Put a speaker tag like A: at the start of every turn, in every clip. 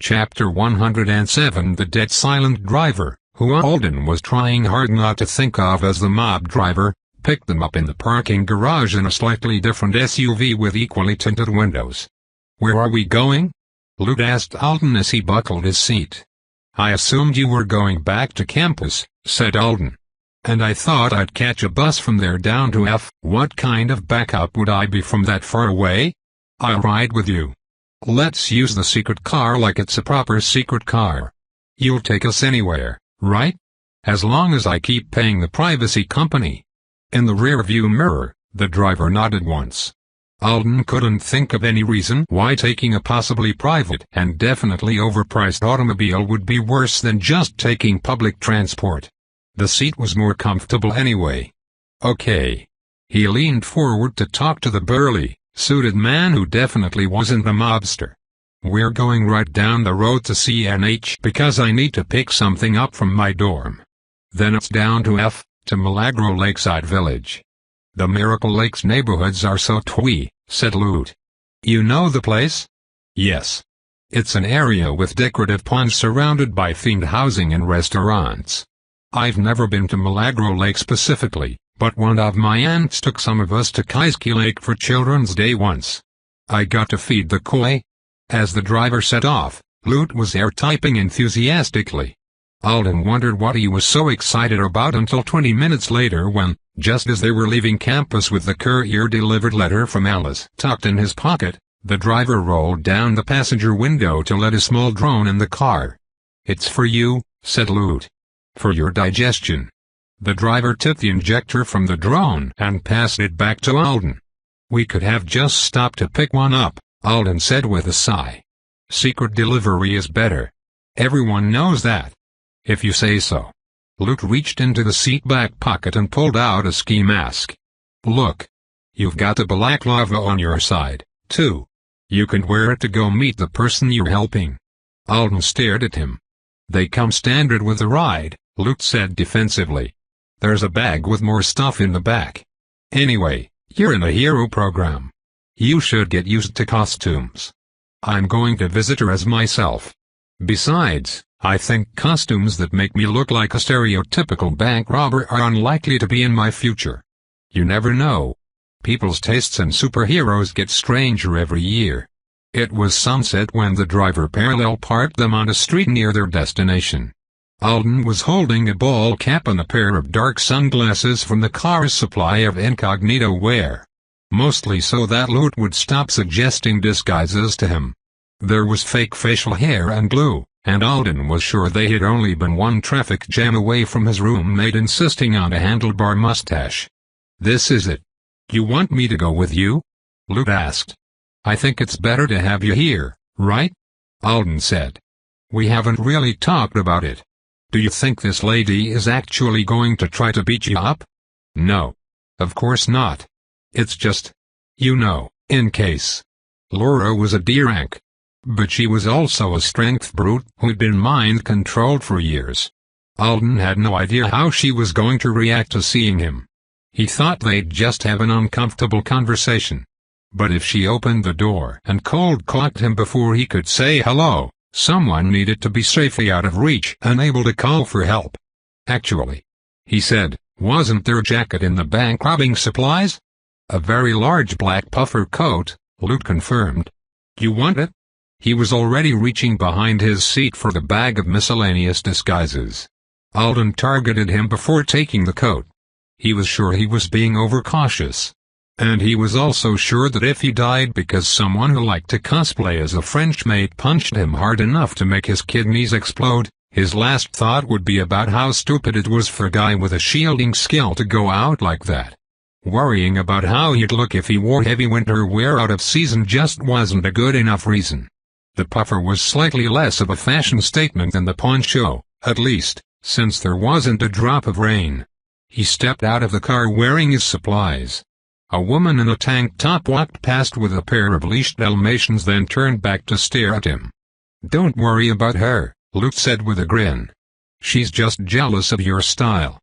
A: Chapter 107. The dead silent driver, who Alden was trying hard not to think of as the mob driver, picked them up in the parking garage in a slightly different SUV with equally tinted windows. "Where are we going?" Lute asked Alden as he buckled his seat. "I assumed you were going back to campus," said Alden. "And I thought I'd catch a bus from there down to F. What kind of backup would I be from that far away? I'll ride with you. Let's use the secret car like it's a proper secret car. You'll take us anywhere, right? As long as I keep paying the privacy company." In the rearview mirror, the driver nodded once. Alden couldn't think of any reason why taking a possibly private and definitely overpriced automobile would be worse than just taking public transport. The seat was more comfortable anyway. "Okay." He leaned forward to talk to the burly, suited man who definitely wasn't a mobster. "We're going right down the road to CNH because I need to pick something up from my dorm. Then it's down to F, to Milagro Lakeside Village." "The Miracle Lakes neighborhoods are so twee," said Lute. "You know the place?" "Yes. It's an area with decorative ponds surrounded by themed housing and restaurants. I've never been to Milagro Lake specifically, but one of my aunts took some of us to Kaiski Lake for Children's Day once. I got to feed the koi." As the driver set off, Lute was air-typing enthusiastically. Alden wondered what he was so excited about until 20 minutes later when, just as they were leaving campus with the courier-delivered letter from Alice tucked in his pocket, the driver rolled down the passenger window to let a small drone in the car. "It's for you," said Lute. "For your digestion." The driver took the injector from the drone and passed it back to Alden. "We could have just stopped to pick one up," Alden said with a sigh. "Secret delivery is better. Everyone knows that." "If you say so." Lute reached into the seat back pocket and pulled out a ski mask. "Look. You've got the black lava on your side, too. You can wear it to go meet the person you're helping." Alden stared at him. "They come standard with the ride," Lute said defensively. "There's a bag with more stuff in the back. Anyway, you're in a hero program. You should get used to costumes. I'm going to visit her as myself. Besides, I think costumes that make me look like a stereotypical bank robber are unlikely to be in my future. You never know. People's tastes in superheroes get stranger every year." It was sunset when the driver parallel parked them on a street near their destination. Alden was holding a ball cap and a pair of dark sunglasses from the car's supply of incognito wear. Mostly so that Lute would stop suggesting disguises to him. There was fake facial hair and glue, and Alden was sure they had only been one traffic jam away from his roommate insisting on a handlebar mustache. "This is it. You want me to go with you?" Lute asked. "I think it's better to have you here, right?" Alden said. "We haven't really talked about it. Do you think this lady is actually going to try to beat you up?" "No. Of course not. It's just, you know, in case." Laura was a D-rank. But she was also a strength brute who'd been mind-controlled for years. Alden had no idea how she was going to react to seeing him. He thought they'd just have an uncomfortable conversation. But if she opened the door and cold-cocked him before he could say hello, someone needed to be safely out of reach and able to call for help. "Actually," he said, "wasn't there a jacket in the bank robbing supplies?" "A very large black puffer coat," Lute confirmed. "You want it?" He was already reaching behind his seat for the bag of miscellaneous disguises. Alden targeted him before taking the coat. He was sure he was being overcautious. And he was also sure that if he died because someone who liked to cosplay as a French maid punched him hard enough to make his kidneys explode, his last thought would be about how stupid it was for a guy with a shielding skill to go out like that. Worrying about how he'd look if he wore heavy winter wear out of season just wasn't a good enough reason. The puffer was slightly less of a fashion statement than the poncho, at least, since there wasn't a drop of rain. He stepped out of the car wearing his supplies. A woman in a tank top walked past with a pair of leashed Dalmatians, then turned back to stare at him. "Don't worry about her," Lute said with a grin. "She's just jealous of your style."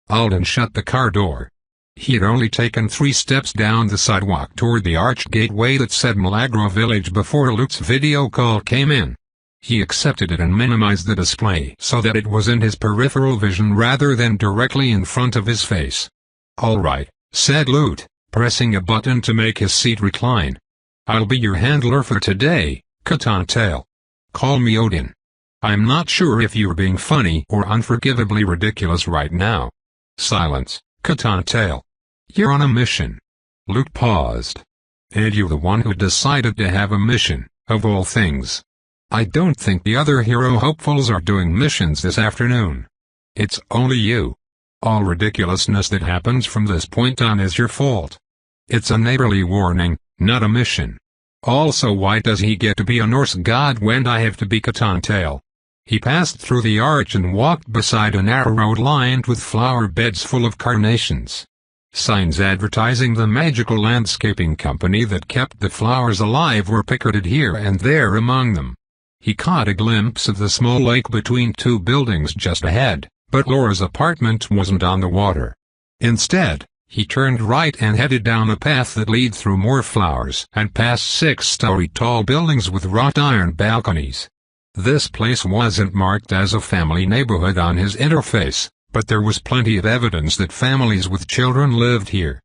A: Alden shut the car door. He had only taken 3 steps down the sidewalk toward the arched gateway that said Milagro Village before Lute's video call came in. He accepted it and minimized the display so that it was in his peripheral vision rather than directly in front of his face. "All right," said Lute, pressing a button to make his seat recline. "I'll be your handler for today, Cottontail. Call me Odin. I'm not sure if you're being funny or unforgivably ridiculous right now." Silence. "Cottontail. You're on a mission." Lute paused. "And you're the one who decided to have a mission, of all things. I don't think the other hero hopefuls are doing missions this afternoon. It's only you. All ridiculousness that happens from this point on is your fault. It's a neighborly warning, not a mission. Also, why does he get to be a Norse god when I have to be Cottontail?" He passed through the arch and walked beside a narrow road lined with flower beds full of carnations. Signs advertising the magical landscaping company that kept the flowers alive were picketted here and there among them. He caught a glimpse of the small lake between two buildings just ahead, but Laura's apartment wasn't on the water. Instead, he turned right and headed down a path that led through more flowers and past 6-story tall buildings with wrought iron balconies. This place wasn't marked as a family neighborhood on his interface, but there was plenty of evidence that families with children lived here.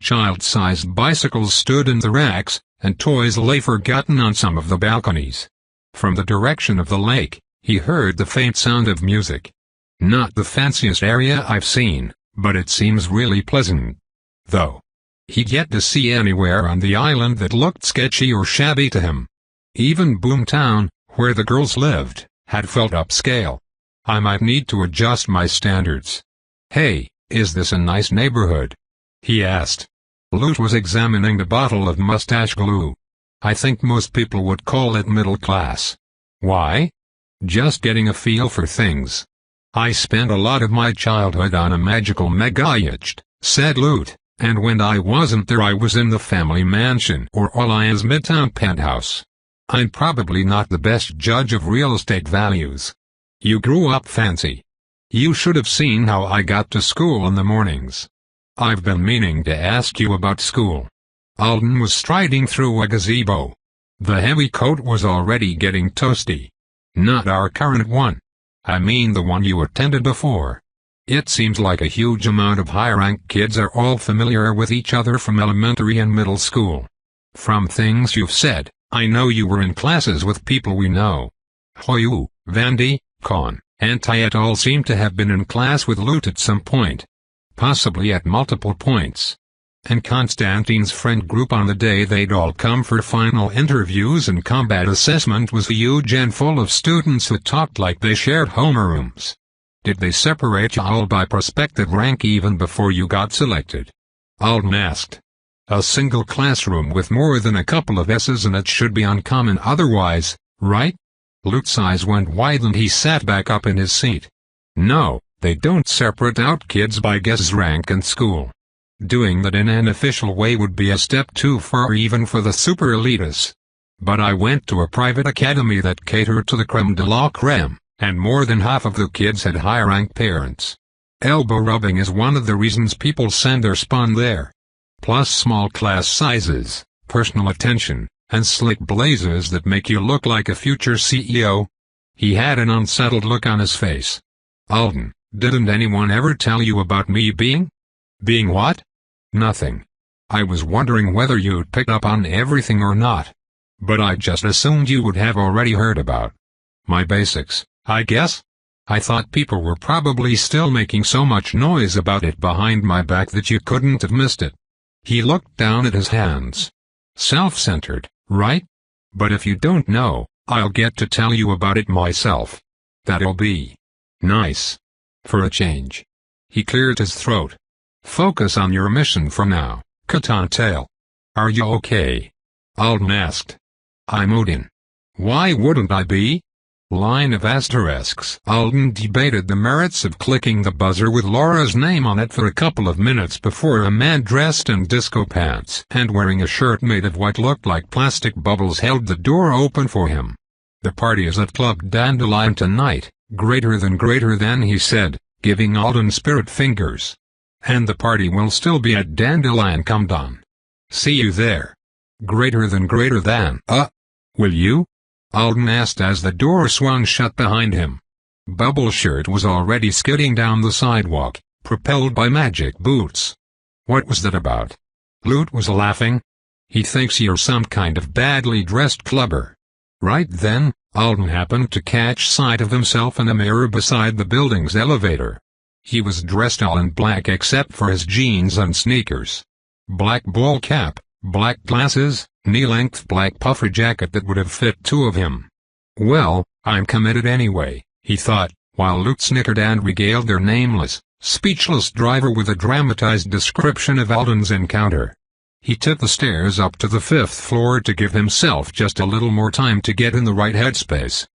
A: Child-sized bicycles stood in the racks, and toys lay forgotten on some of the balconies. From the direction of the lake, he heard the faint sound of music. Not the fanciest area I've seen, but it seems really pleasant. Though he'd yet to see anywhere on the island that looked sketchy or shabby to him. Even Boomtown, where the girls lived, had felt upscale. I might need to adjust my standards. "Hey, is this a nice neighborhood?" he asked. Lute was examining the bottle of mustache glue. "I think most people would call it middle class." "Why?" "Just getting a feel for things. I spent a lot of my childhood on a magical mega-yacht," said Lute, "and when I wasn't there I was in the family mansion or Olaya's midtown penthouse. I'm probably not the best judge of real estate values." "You grew up fancy. You should have seen how I got to school in the mornings." "I've been meaning to ask you about school." Alden was striding through a gazebo. The heavy coat was already getting toasty. "Not our current one. I mean the one you attended before. It seems like a huge amount of high-ranked kids are all familiar with each other from elementary and middle school. From things you've said, I know you were in classes with people we know. Hoyu, Vandy, Con, and Tyet all seem to have been in class with Lute at some point. Possibly at multiple points. And Constantine's friend group on the day they'd all come for final interviews and combat assessment was huge and full of students who talked like they shared homerooms. Did they separate you all by prospective rank even before you got selected?" Alden asked. "A single classroom with more than a couple of S's in it should be uncommon otherwise, right?" Lute's eyes went wide and he sat back up in his seat. "No, they don't separate out kids by guess rank in school. Doing that in an official way would be a step too far even for the super elitists. But I went to a private academy that catered to the creme de la creme, and more than half of the kids had high-ranked parents. Elbow rubbing is one of the reasons people send their spawn there. Plus small class sizes, personal attention, and slick blazers that make you look like a future CEO." He had an unsettled look on his face. "Alden, didn't anyone ever tell you about me being?" "Being what?" "Nothing. I was wondering whether you'd picked up on everything or not. But I just assumed you would have already heard about my basics, I guess. I thought people were probably still making so much noise about it behind my back that you couldn't have missed it." He looked down at his hands. "Self-centered, right? But if you don't know, I'll get to tell you about it myself. That'll be nice. For a change." He cleared his throat. "Focus on your mission for now, Cottontail. Are you okay?" Alden asked. "I'm Odin. Why wouldn't I be?" Line of asterisks. Alden debated the merits of clicking the buzzer with Laura's name on it for a couple of minutes before a man dressed in disco pants and wearing a shirt made of what looked like plastic bubbles held the door open for him. "The party is at Club Dandelion tonight, greater than," he said, giving Alden spirit fingers. "And the party will still be at Dandelion come dawn. See you there. Greater than. Will you?" Alden asked as the door swung shut behind him. Bubbleshirt was already skidding down the sidewalk, propelled by magic boots. What was that about? Lute was laughing. He thinks you're some kind of badly dressed clubber. Right then, Alden happened to catch sight of himself in a mirror beside the building's elevator. He was dressed all in black except for his jeans and sneakers. Black ball cap, black glasses, knee-length black puffer jacket that would have fit two of him. Well, I'm committed anyway, he thought, while Lute snickered and regaled their nameless, speechless driver with a dramatized description of Alden's encounter. He took the stairs up to the 5th floor to give himself just a little more time to get in the right headspace.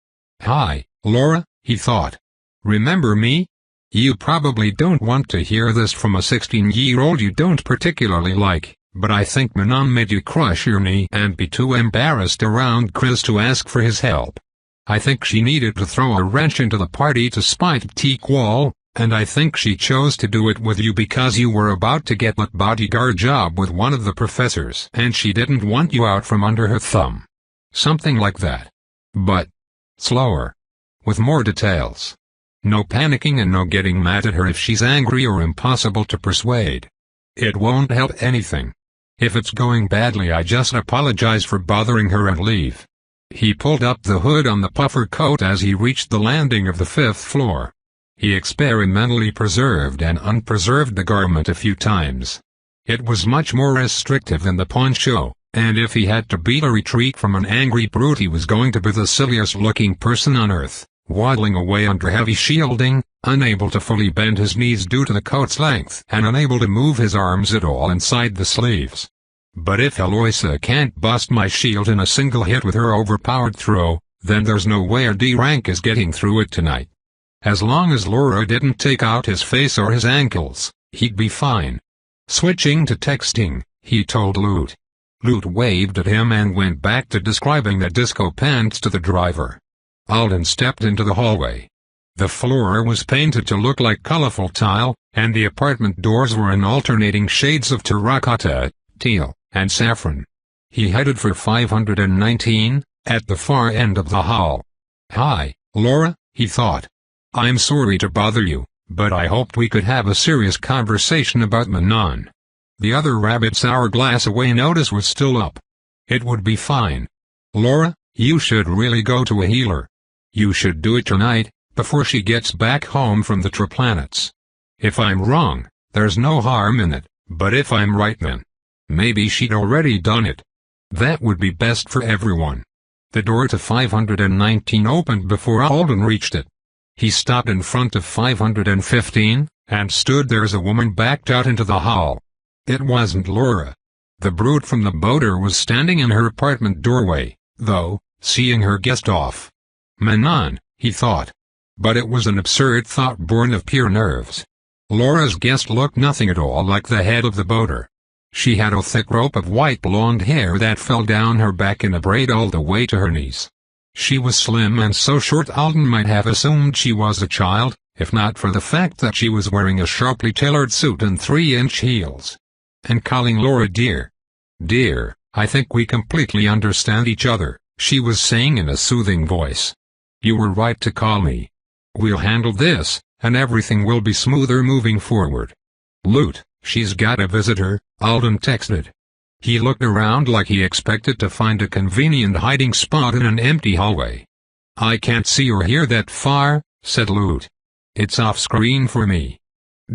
A: Hi, Laura, he thought. Remember me? You probably don't want to hear this from a 16-year-old you don't particularly like, but I think Manon made you crush your knee and be too embarrassed around Chris to ask for his help. I think she needed to throw a wrench into the party to spite Teakwall, and I think she chose to do it with you because you were about to get that bodyguard job with one of the professors and she didn't want you out from under her thumb. Something like that. But slower. With more details. No panicking and no getting mad at her if she's angry or impossible to persuade. It won't help anything. If it's going badly I just apologize for bothering her and leave. He pulled up the hood on the puffer coat as he reached the landing of the 5th floor. He experimentally preserved and unpreserved the garment a few times. It was much more restrictive than the poncho, and if he had to beat a retreat from an angry brute he was going to be the silliest-looking person on earth, waddling away under heavy shielding, unable to fully bend his knees due to the coat's length and unable to move his arms at all inside the sleeves. But if Eloisa can't bust my shield in a single hit with her overpowered throw, then there's no way a D rank is getting through it tonight. As long as Laura didn't take out his face or his ankles, he'd be fine. Switching to texting, he told Lute. Lute waved at him and went back to describing the disco pants to the driver. Alden stepped into the hallway. The floor was painted to look like colorful tile, and the apartment doors were in alternating shades of terracotta, teal, and saffron. He headed for 519, at the far end of the hall. Hi, Laura, he thought. I'm sorry to bother you, but I hoped we could have a serious conversation about Manon. The other rabbit's hourglass away notice was still up. It would be fine. Laura, you should really go to a healer. You should do it tonight, before she gets back home from the Triplanets. If I'm wrong, there's no harm in it, but if I'm right then, maybe she'd already done it. That would be best for everyone. The door to 519 opened before Alden reached it. He stopped in front of 515, and stood there as a woman backed out into the hall. It wasn't Laura. The brute from the boater was standing in her apartment doorway, though, seeing her guest off. Manon, he thought. But it was an absurd thought born of pure nerves. Laura's guest looked nothing at all like the head of the boater. She had a thick rope of white blonde hair that fell down her back in a braid all the way to her knees. She was slim and so short Alden might have assumed she was a child, if not for the fact that she was wearing a sharply tailored suit and 3-inch heels. And calling Laura dear. Dear, I think we completely understand each other, she was saying in a soothing voice. You were right to call me. We'll handle this, and everything will be smoother moving forward. Lute, she's got a visitor, Alden texted. He looked around like he expected to find a convenient hiding spot in an empty hallway. I can't see or hear that far, said Lute. It's off-screen for me.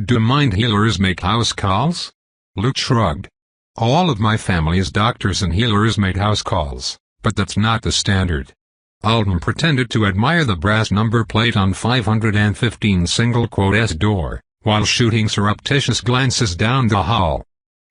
A: Do mind healers make house calls? Lute shrugged. All of my family's doctors and healers made house calls, but that's not the standard. Alden pretended to admire the brass number plate on 515 S door, while shooting surreptitious glances down the hall.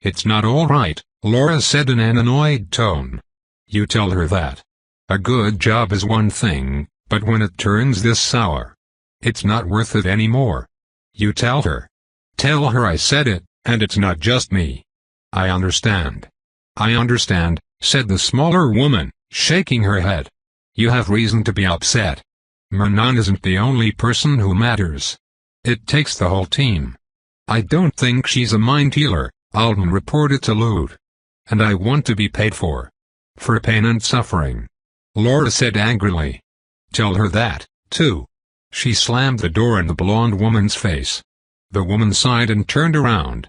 A: It's not all right, Laura said in an annoyed tone. You tell her that. A good job is one thing, but when it turns this sour, it's not worth it anymore. You tell her. Tell her I said it, and it's not just me. I understand. I understand, said the smaller woman, shaking her head. You have reason to be upset. Manon isn't the only person who matters. It takes the whole team. I don't think she's a mind healer, Alden reported to Lute. And I want to be paid for pain and suffering. Laura said angrily. Tell her that, too. She slammed the door in the blonde woman's face. The woman sighed and turned around.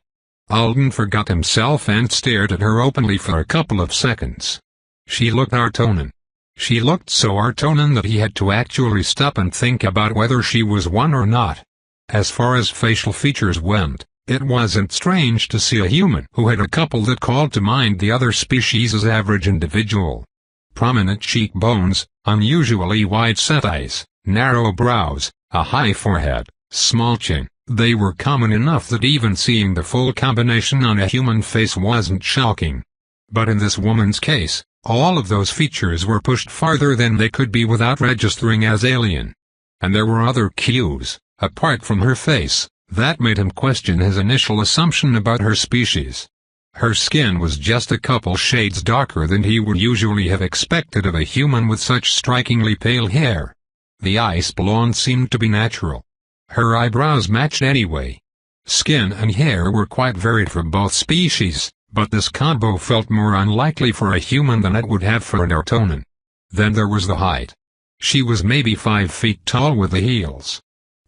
A: Alden forgot himself and stared at her openly for a couple of seconds. She looked Artonan. She looked so Artonan that he had to actually stop and think about whether she was one or not. As far as facial features went, it wasn't strange to see a human who had a couple that called to mind the other species' average individual. Prominent cheekbones, unusually wide-set eyes, narrow brows, a high forehead, small chin. They were common enough that even seeing the full combination on a human face wasn't shocking. But in this woman's case, all of those features were pushed farther than they could be without registering as alien. And there were other cues, apart from her face, that made him question his initial assumption about her species. Her skin was just a couple shades darker than he would usually have expected of a human with such strikingly pale hair. The ice blonde seemed to be natural. Her eyebrows matched anyway. Skin and hair were quite varied for both species, but this combo felt more unlikely for a human than it would have for an Artonan. Then there was the height. She was maybe 5 feet tall with the heels.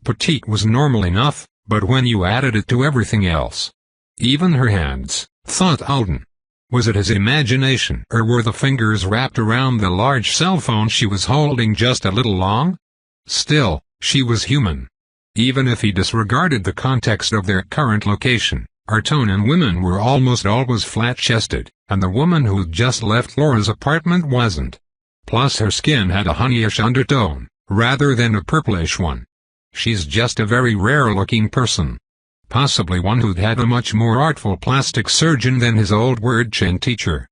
A: Petite was normal enough, but when you added it to everything else. Even her hands, thought Alden. Was it his imagination, or were the fingers wrapped around the large cell phone she was holding just a little long? Still, she was human. Even if he disregarded the context of their current location, Artonan women were almost always flat-chested, and the woman who'd just left Laura's apartment wasn't. Plus her skin had a honeyish undertone, rather than a purplish one. She's just a very rare-looking person. Possibly one who'd had a much more artful plastic surgeon than his old word-chain teacher.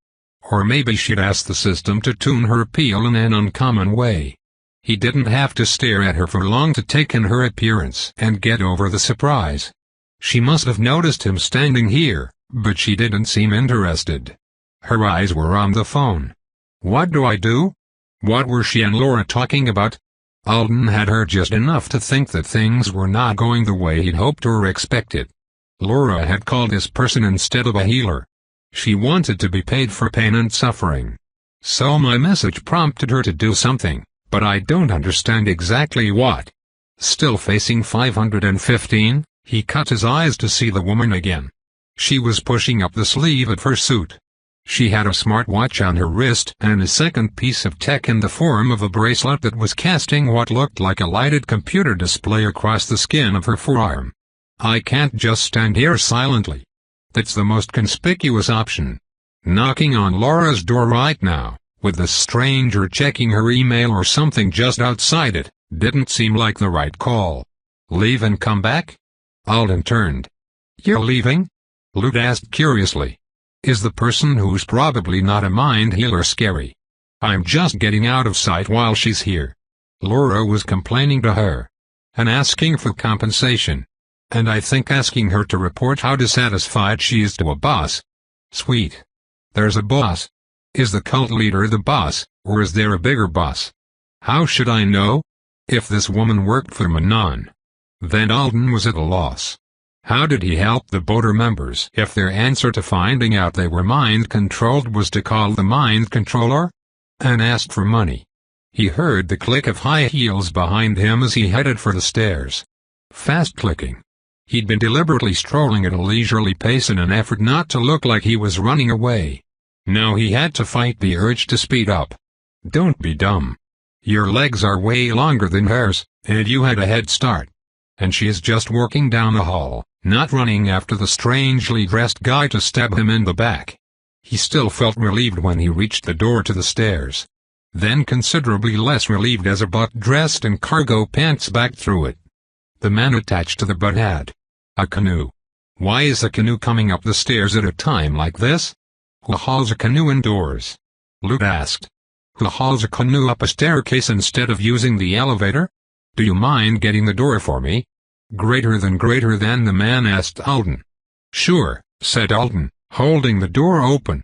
A: Or maybe she'd asked the system to tune her appeal in an uncommon way. He didn't have to stare at her for long to take in her appearance and get over the surprise. She must have noticed him standing here, but she didn't seem interested. Her eyes were on the phone. What do I do? What were she and Laura talking about? Alden had heard just enough to think that things were not going the way he'd hoped or expected. Laura had called this person instead of a healer. She wanted to be paid for pain and suffering. So my message prompted her to do something, but I don't understand exactly what. Still facing 515, he cut his eyes to see the woman again. She was pushing up the sleeve of her suit. She had a smartwatch on her wrist and a second piece of tech in the form of a bracelet that was casting what looked like a lighted computer display across the skin of her forearm. I can't just stand here silently. That's the most conspicuous option. Knocking on Laura's door right now, with the stranger checking her email or something just outside it, didn't seem like the right call. Leave and come back? Alden turned. You're leaving? Lute asked curiously. Is the person who's probably not a mind healer scary? I'm just getting out of sight while she's here. Laura was complaining to her. And asking for compensation. And I think asking her to report how dissatisfied she is to a boss. Sweet. There's a boss. Is the cult leader the boss, or is there a bigger boss? How should I know? If this woman worked for Manon. Then Alden was at a loss. How did he help the boater members if their answer to finding out they were mind-controlled was to call the mind controller? And ask for money. He heard the click of high heels behind him as he headed for the stairs. Fast clicking. He'd been deliberately strolling at a leisurely pace in an effort not to look like he was running away. Now he had to fight the urge to speed up. Don't be dumb. Your legs are way longer than hers, and you had a head start. And she is just walking down the hall, not running after the strangely dressed guy to stab him in the back. He still felt relieved when he reached the door to the stairs. Then considerably less relieved as a butt dressed in cargo pants backed through it. The man attached to the butt had a canoe. Why is a canoe coming up the stairs at a time like this? Who hauls a canoe indoors? Lute asked. Who hauls a canoe up a staircase instead of using the elevator? Do you mind getting the door for me? Greater than the man asked Alden. Sure, said Alden, holding the door open.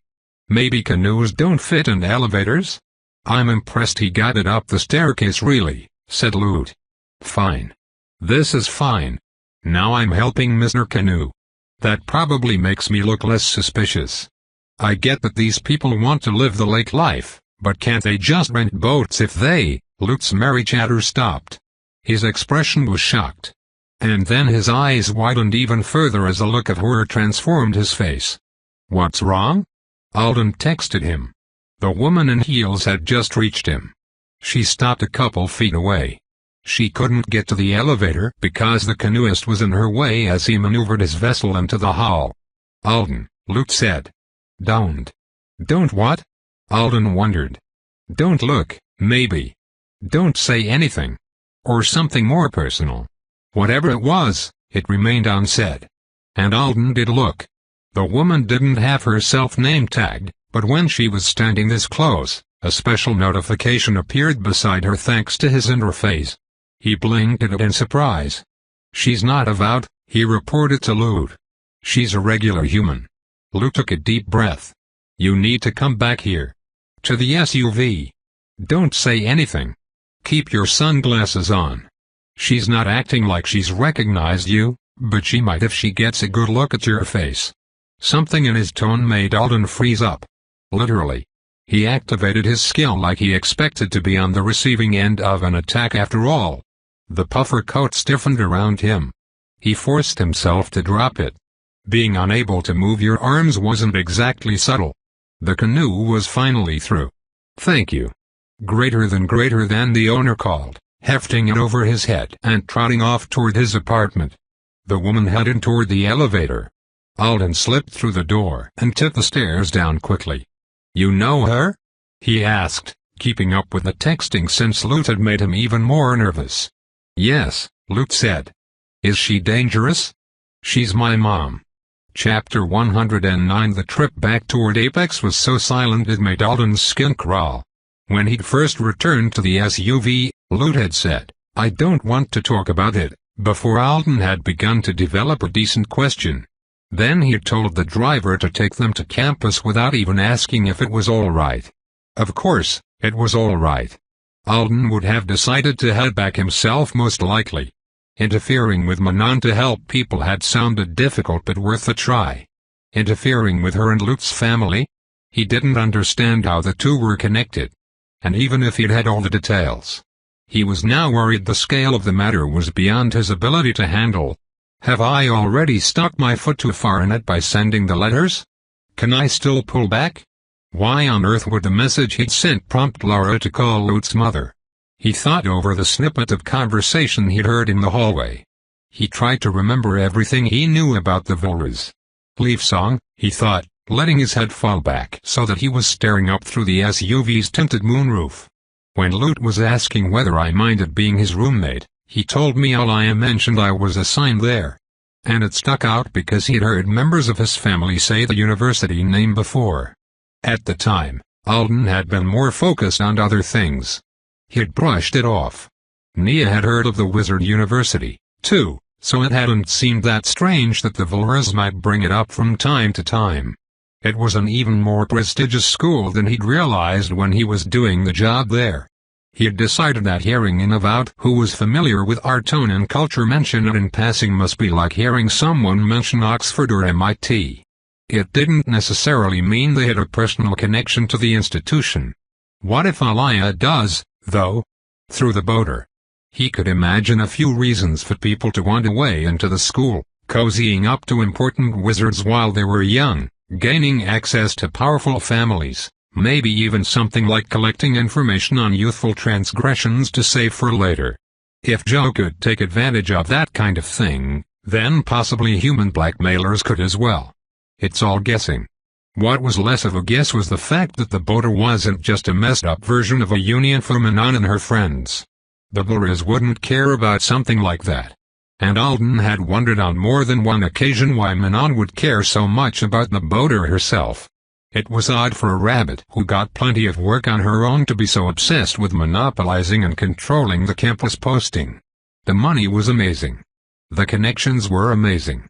A: Maybe canoes don't fit in elevators? I'm impressed he got it up the staircase really, said Lute. Fine. This is fine. Now I'm helping Mr. Canoe. That probably makes me look less suspicious. I get that these people want to live the lake life, But can't they just rent boats if they? Luke's merry chatter stopped. His expression was shocked. And then his eyes widened even further as a look of horror transformed his face. What's wrong? Alden texted him. The woman in heels had just reached him. She stopped a couple feet away. She couldn't get to the elevator because the canoeist was in her way as he maneuvered his vessel into the hull. Alden, Luke said. Don't what? Alden wondered. Don't look, maybe. Don't say anything. Or something more personal. Whatever it was, it remained unsaid. And Alden did look. The woman didn't have her self-name tagged, but when she was standing this close, a special notification appeared beside her thanks to his interface. He blinked at it in surprise. She's not about, he reported to Luke. She's a regular human. Luke took a deep breath. You need to come back here. To the SUV. Don't say anything. Keep your sunglasses on. She's not acting like she's recognized you, but she might if she gets a good look at your face. Something in his tone made Alden freeze up. Literally. He activated his skill like he expected to be on the receiving end of an attack after all. The puffer coat stiffened around him. He forced himself to drop it. Being unable to move your arms wasn't exactly subtle. The canoe was finally through. Thank you. Greater than the owner called, hefting it over his head and trotting off toward his apartment. The woman headed toward the elevator. Alden slipped through the door and took the stairs down quickly. You know her? He asked, keeping up with the texting since Luke had made him even more nervous. Yes, Luke said. Is she dangerous? She's my mom. Chapter 109. The trip back toward Apex was so silent it made Alden's skin crawl. When he'd first returned to the SUV, Luke had said, I don't want to talk about it, before Alden had begun to develop a decent question. Then he told the driver to take them to campus without even asking if it was all right. Of course, it was all right. Alden would have decided to head back himself most likely. Interfering with Manon to help people had sounded difficult but worth a try. Interfering with her and Luke's family? He didn't understand how the two were connected. And even if he'd had all the details, he was now worried the scale of the matter was beyond his ability to handle. Have I already stuck my foot too far in it by sending the letters? Can I still pull back? Why on earth would the message he'd sent prompt Laura to call Luke's mother? He thought over the snippet of conversation he'd heard in the hallway. He tried to remember everything he knew about the Vulras. Leaf song, he thought, letting his head fall back so that he was staring up through the SUV's tinted moonroof. When Luke was asking whether I minded being his roommate, he told me all I mentioned I was assigned there. And it stuck out because he'd heard members of his family say the university name before. At the time, Alden had been more focused on other things. He'd brushed it off. Nia had heard of the Wizard University, too, so it hadn't seemed that strange that the Vulras might bring it up from time to time. It was an even more prestigious school than he'd realized when he was doing the job there. He had decided that hearing an avowed who was familiar with art tone and culture mention it in passing must be like hearing someone mention Oxford or MIT. It didn't necessarily mean they had a personal connection to the institution. What if Aliyah does, though? Through the boater. He could imagine a few reasons for people to want a way into the school, cozying up to important wizards while they were young, gaining access to powerful families, maybe even something like collecting information on youthful transgressions to save for later. If Joe could take advantage of that kind of thing, then possibly human blackmailers could as well. It's all guessing. What was less of a guess was the fact that the boater wasn't just a messed-up version of a union for Manon and her friends. The Vulras wouldn't care about something like that. And Alden had wondered on more than one occasion why Manon would care so much about the boater herself. It was odd for a rabbit who got plenty of work on her own to be so obsessed with monopolizing and controlling the campus posting. The money was amazing. The connections were amazing.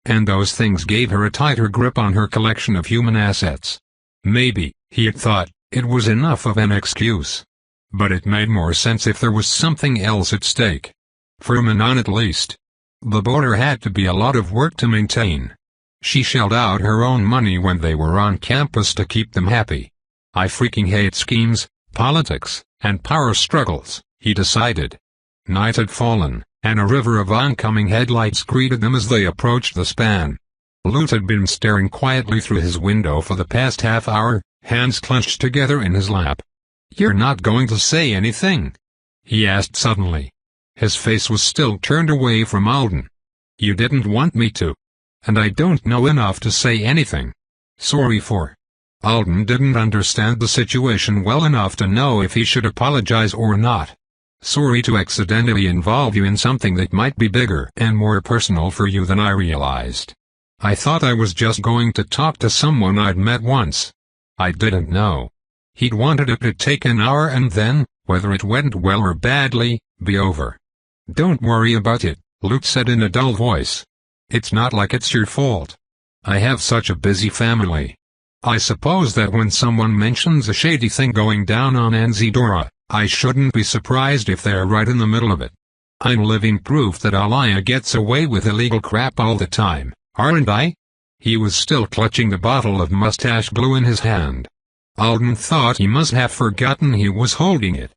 A: And those things gave her a tighter grip on her collection of human assets. Maybe, he had thought, it was enough of an excuse. But it made more sense if there was something else at stake. For Manon at least. The boater had to be a lot of work to maintain. She shelled out her own money when they were on campus to keep them happy. I freaking hate schemes, politics, and power struggles, he decided. Night had fallen, and a river of oncoming headlights greeted them as they approached the span. Lute had been staring quietly through his window for the past half hour, hands clenched together in his lap. "You're not going to say anything?" he asked suddenly. His face was still turned away from Alden. "You didn't want me to. And I don't know enough to say anything. Sorry for." Alden didn't understand the situation well enough to know if he should apologize or not. "Sorry to accidentally involve you in something that might be bigger and more personal for you than I realized. I thought I was just going to talk to someone I'd met once. I didn't know. He'd wanted it to take an hour and then, whether it went well or badly, be over." "Don't worry about it," Luke said in a dull voice. "It's not like it's your fault. I have such a busy family. I suppose that when someone mentions a shady thing going down on Anzidora, I shouldn't be surprised if they're right in the middle of it. I'm living proof that Alaya gets away with illegal crap all the time, aren't I?" He was still clutching the bottle of mustache glue in his hand. Alden thought he must have forgotten he was holding it.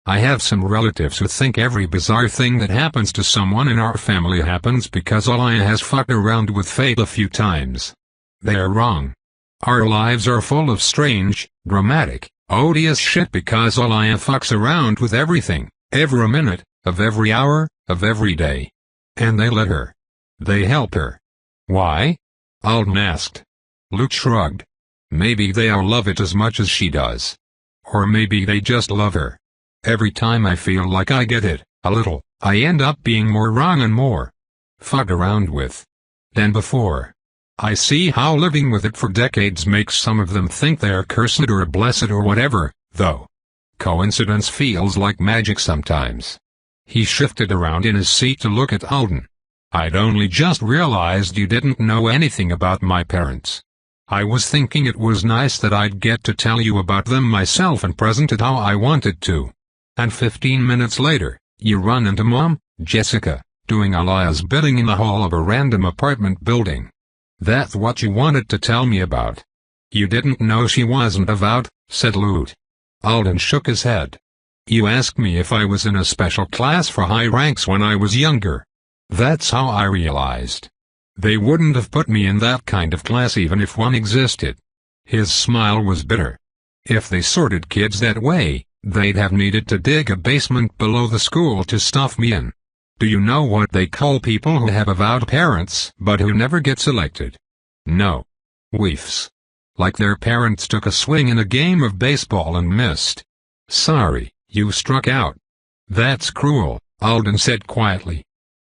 A: "I have some relatives who think every bizarre thing that happens to someone in our family happens because Alaya has fucked around with fate a few times. They're wrong. Our lives are full of strange, dramatic, odious shit because Alaya fucks around with everything, every minute, of every hour, of every day. And they let her. They help her." "Why?" Alden asked. Luke shrugged. "Maybe they all love it as much as she does. Or maybe they just love her. Every time I feel like I get it, a little, I end up being more wrong and more fucked around with than before. I see how living with it for decades makes some of them think they're cursed or blessed or whatever, though. Coincidence feels like magic sometimes." He shifted around in his seat to look at Alden. "I'd only just realized you didn't know anything about my parents. I was thinking it was nice that I'd get to tell you about them myself and present it how I wanted to. And 15 minutes later, you run into Mom, Jessica, doing Alaya's bidding in the hall of a random apartment building. That's what you wanted to tell me about." "You didn't know she wasn't avowed," said Lute. Alden shook his head. "You asked me if I was in a special class for high ranks when I was younger. That's how I realized. They wouldn't have put me in that kind of class even if one existed." His smile was bitter. "If they sorted kids that way, they'd have needed to dig a basement below the school to stuff me in. Do you know what they call people who have avowed parents but who never get selected?" "No." "Weefs. Like their parents took a swing in a game of baseball and missed. Sorry, you struck out." "That's cruel," Alden said quietly.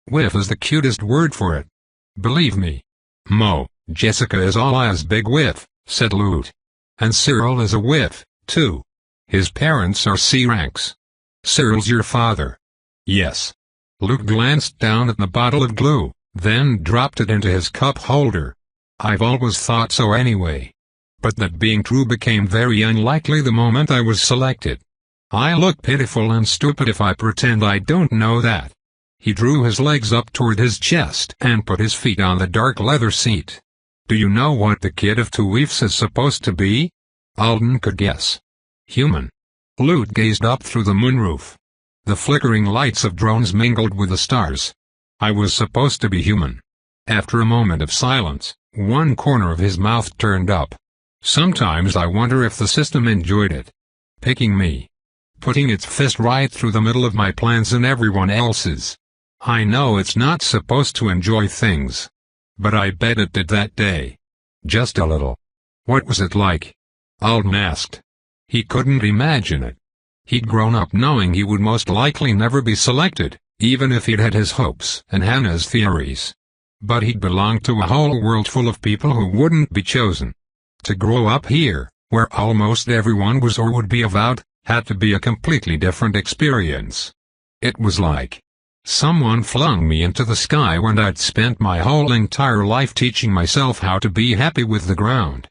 A: "Whiff is the cutest word for it. Believe me. Mo, Jessica is Alaya's big whiff," said Lute. "And Cyril is a whiff, too. His parents are C ranks." "Cyril's your father?" "Yes." Luke glanced down at the bottle of glue, then dropped it into his cup holder. "I've always thought so anyway. But that being true became very unlikely the moment I was selected. I look pitiful and stupid if I pretend I don't know that." He drew his legs up toward his chest and put his feet on the dark leather seat. "Do you know what the kid of two weefs is supposed to be?" Alden could guess. "Human." Lute gazed up through the moonroof. The flickering lights of drones mingled with the stars. "I was supposed to be human." After a moment of silence, one corner of his mouth turned up. "Sometimes I wonder if the system enjoyed it. Picking me. Putting its fist right through the middle of my plans and everyone else's. I know it's not supposed to enjoy things. But I bet it did that day. Just a little." "What was it like?" Alden asked. He couldn't imagine it. He'd grown up knowing he would most likely never be selected, even if he'd had his hopes and Hannah's theories. But he'd belonged to a whole world full of people who wouldn't be chosen. To grow up here, where almost everyone was or would be avowed, had to be a completely different experience. It was like someone flung me into the sky when I'd spent my whole entire life teaching myself how to be happy with the ground.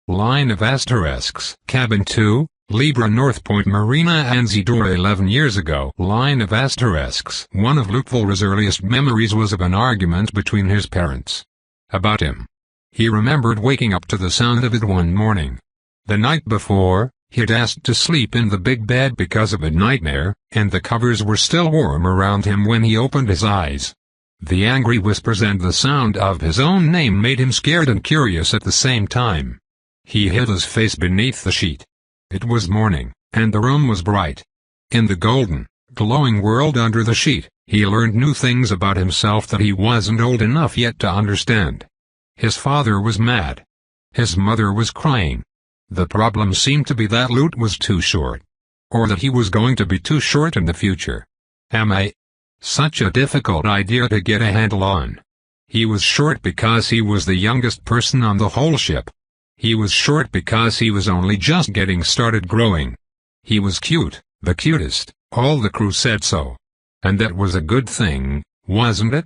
A: Line of asterisks. Cabin 2, Libra North Point Marina Anzidora 11 years ago. Line of asterisks. One of Luke Volra's earliest memories was of an argument between his parents. About him. He remembered waking up to the sound of it one morning. The night before, He'd asked to sleep in the big bed because of a nightmare, and the covers were still warm around him when he opened his eyes. The angry whispers and the sound of his own name made him scared and curious at the same time. He hid his face beneath the sheet. It was morning, and the room was bright. In the golden, glowing world under the sheet, he learned new things about himself that he wasn't old enough yet to understand. His father was mad. His mother was crying. The problem seemed to be that Lute was too short. Or that he was going to be too short in the future. Such a difficult idea to get a handle on. He was short because he was the youngest person on the whole ship. He was short because he was only just getting started growing. He was cute, the cutest, all the crew said so. And that was a good thing, wasn't it?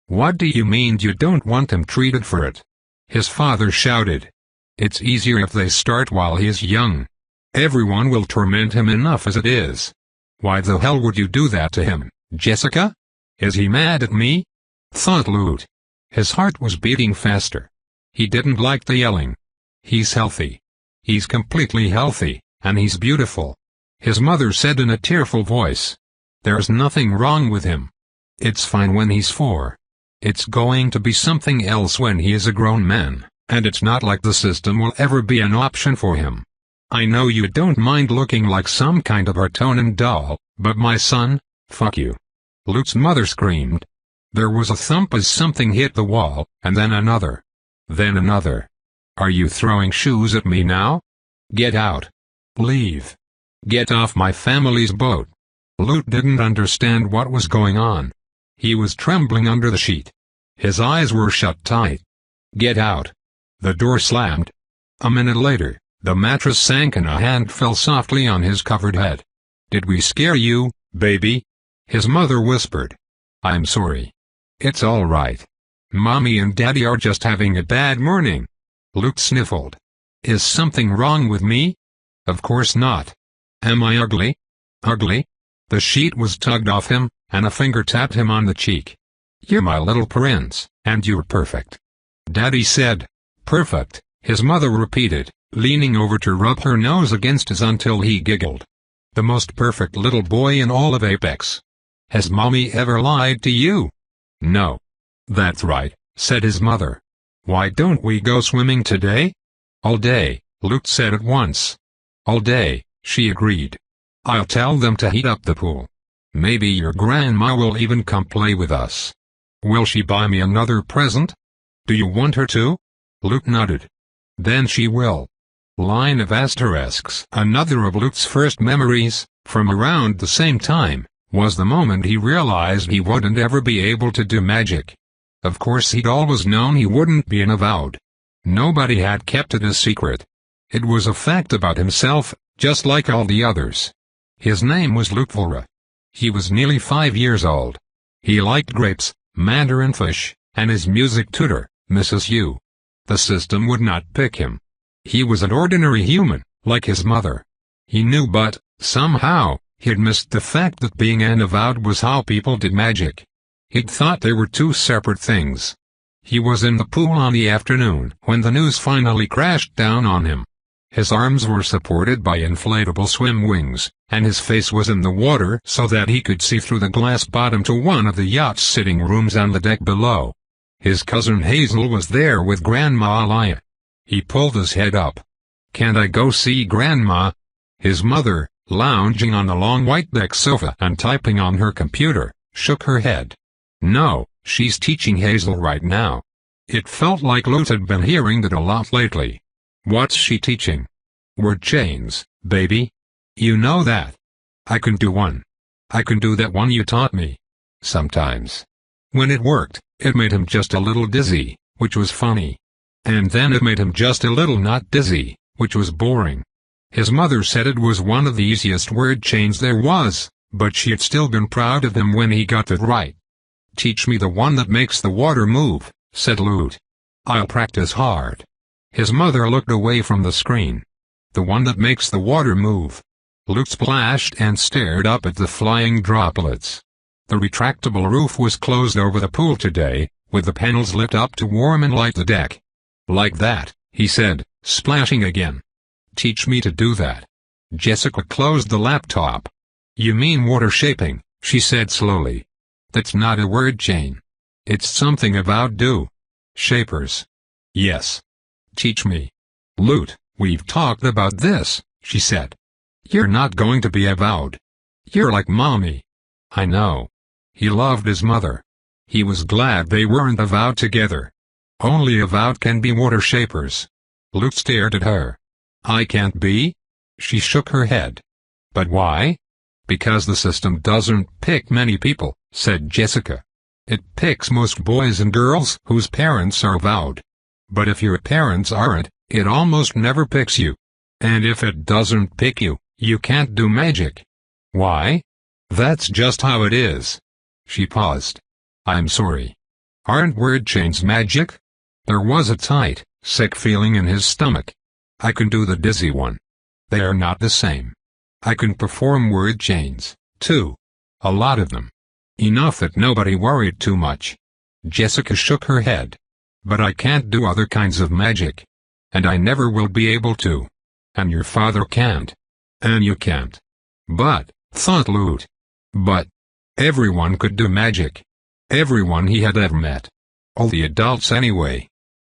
A: What do you mean you don't want him treated for it? His father shouted. It's easier if they start while he is young. Everyone will torment him enough as it is. Why the hell would you do that to him, Jessica? Is he mad at me? Thought Lute. His heart was beating faster. He didn't like the yelling. He's healthy. He's completely healthy, and he's beautiful. His mother said in a tearful voice. There's nothing wrong with him. It's fine when he's 4. It's going to be something else when he is a grown man, and it's not like the system will ever be an option for him. I know you don't mind looking like some kind of Artonan doll, but my son, fuck you. Lute's mother screamed. There was a thump as something hit the wall, and then another. Then another. Are you throwing shoes at me now? Get out. Leave. Get off my family's boat. Lute didn't understand what was going on. He was trembling under the sheet. His eyes were shut tight. Get out. The door slammed. A minute later, the mattress sank and a hand fell softly on his covered head. Did we scare you, baby? His mother whispered. I'm sorry. It's all right. Mommy and Daddy are just having a bad morning. Lute sniffled. Is something wrong with me? Of course not. Am I ugly? Ugly? The sheet was tugged off him, and a finger tapped him on the cheek. You're my little prince, and you're perfect. Daddy said. Perfect, his mother repeated, leaning over to rub her nose against his until he giggled. The most perfect little boy in all of Apex. Has Mommy ever lied to you? No. That's right, said his mother. Why don't we go swimming today? All day, Lute said at once. All day, she agreed. I'll tell them to heat up the pool. Maybe your grandma will even come play with us. Will she buy me another present? Do you want her to? Lute nodded. Then she will. Line of asterisks. Another of Lute's first memories, from around the same time, was the moment he realized he wouldn't ever be able to do magic. Of course he'd always known he wouldn't be an avowed. Nobody had kept it a secret. It was a fact about himself, just like all the others. His name was Lute Volra. He was nearly 5 years old. He liked grapes, mandarin fish, and his music tutor, Mrs. Yu. The system would not pick him. He was an ordinary human, like his mother. He knew, but, somehow, he'd missed the fact that being an avowed was how people did magic. He'd thought they were two separate things. He was in the pool on the afternoon when the news finally crashed down on him. His arms were supported by inflatable swim wings, and his face was in the water so that he could see through the glass bottom to one of the yacht's sitting rooms on the deck below. His cousin Hazel was there with Grandma Alaya. He pulled his head up. Can't I go see Grandma? His mother, lounging on the long white deck sofa and typing on her computer, shook her head. No, she's teaching Hazel right now. It felt like Lute had been hearing that a lot lately. What's she teaching? Word chains, baby. You know that. I can do one. I can do that one you taught me. Sometimes. When it worked, it made him just a little dizzy, which was funny. And then it made him just a little not dizzy, which was boring. His mother said it was one of the easiest word chains there was, but she had still been proud of him when he got it right. Teach me the one that makes the water move, said Lute. I'll practice hard. His mother looked away from the screen. The one that makes the water move. Lute splashed and stared up at the flying droplets. The retractable roof was closed over the pool today, with the panels lit up to warm and light the deck. Like that, he said, splashing again. Teach me to do that. Jessica closed the laptop. "You mean water shaping," she said slowly. "That's not a word chain. It's something about do. Shapers." "Yes. Teach me." "Loot, we've talked about this," she said. "You're not going to be avowed. You're like Mommy." "I know." He loved his mother. He was glad they weren't avowed together. Only avowed can be water shapers. Loot stared at her. "I can't be?" She shook her head. "But why?" "Because the system doesn't pick many people," said Jessica. "It picks most boys and girls whose parents are avowed. But if your parents aren't, it almost never picks you. And if it doesn't pick you, you can't do magic." "Why?" "That's just how it is." She paused. "I'm sorry. Aren't word chains magic?" There was a tight, sick feeling in his stomach. "I can do the dizzy one. They are not the same. I can perform word chains, too. A lot of them. Enough that nobody worried too much." Jessica shook her head. "But I can't do other kinds of magic. And I never will be able to. And your father can't. And you can't." "But," thought Loot. "But everyone could do magic. Everyone he had ever met. All the adults anyway.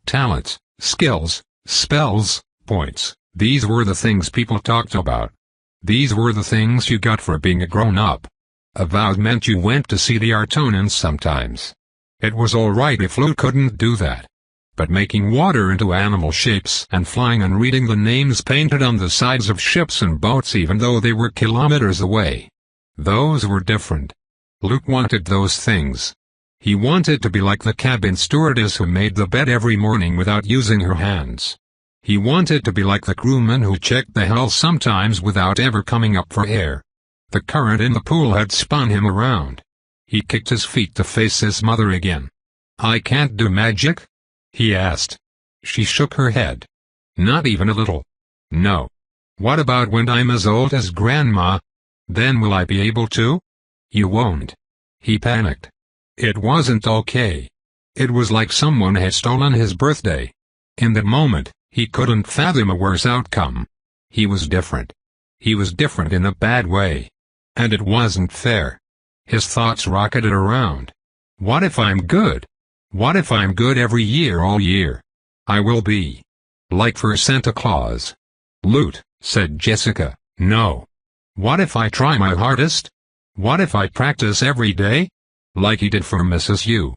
A: Talents, skills, spells, points, these were the things people talked about. These were the things you got for being a grown-up. Avowed meant you went to see the Artonans sometimes. It was alright if Loot couldn't do that. But making water into animal shapes and flying and reading the names painted on the sides of ships and boats even though they were kilometers away. Those were different. Loot wanted those things. He wanted to be like the cabin stewardess who made the bed every morning without using her hands. He wanted to be like the crewman who checked the hull sometimes without ever coming up for air. The current in the pool had spun him around. He kicked his feet to face his mother again. "I can't do magic?" he asked. She shook her head. "Not even a little." "No." "What about when I'm as old as Grandma? Then will I be able to?" "You won't." He panicked. It wasn't okay. It was like someone had stolen his birthday. In that moment, he couldn't fathom a worse outcome. He was different. He was different in a bad way. And it wasn't fair. His thoughts rocketed around. What if I'm good? What if I'm good every year all year? I will be. Like for Santa Claus. "Loot," said Jessica, "no." "What if I try my hardest? What if I practice every day? Like he did for Mrs. U."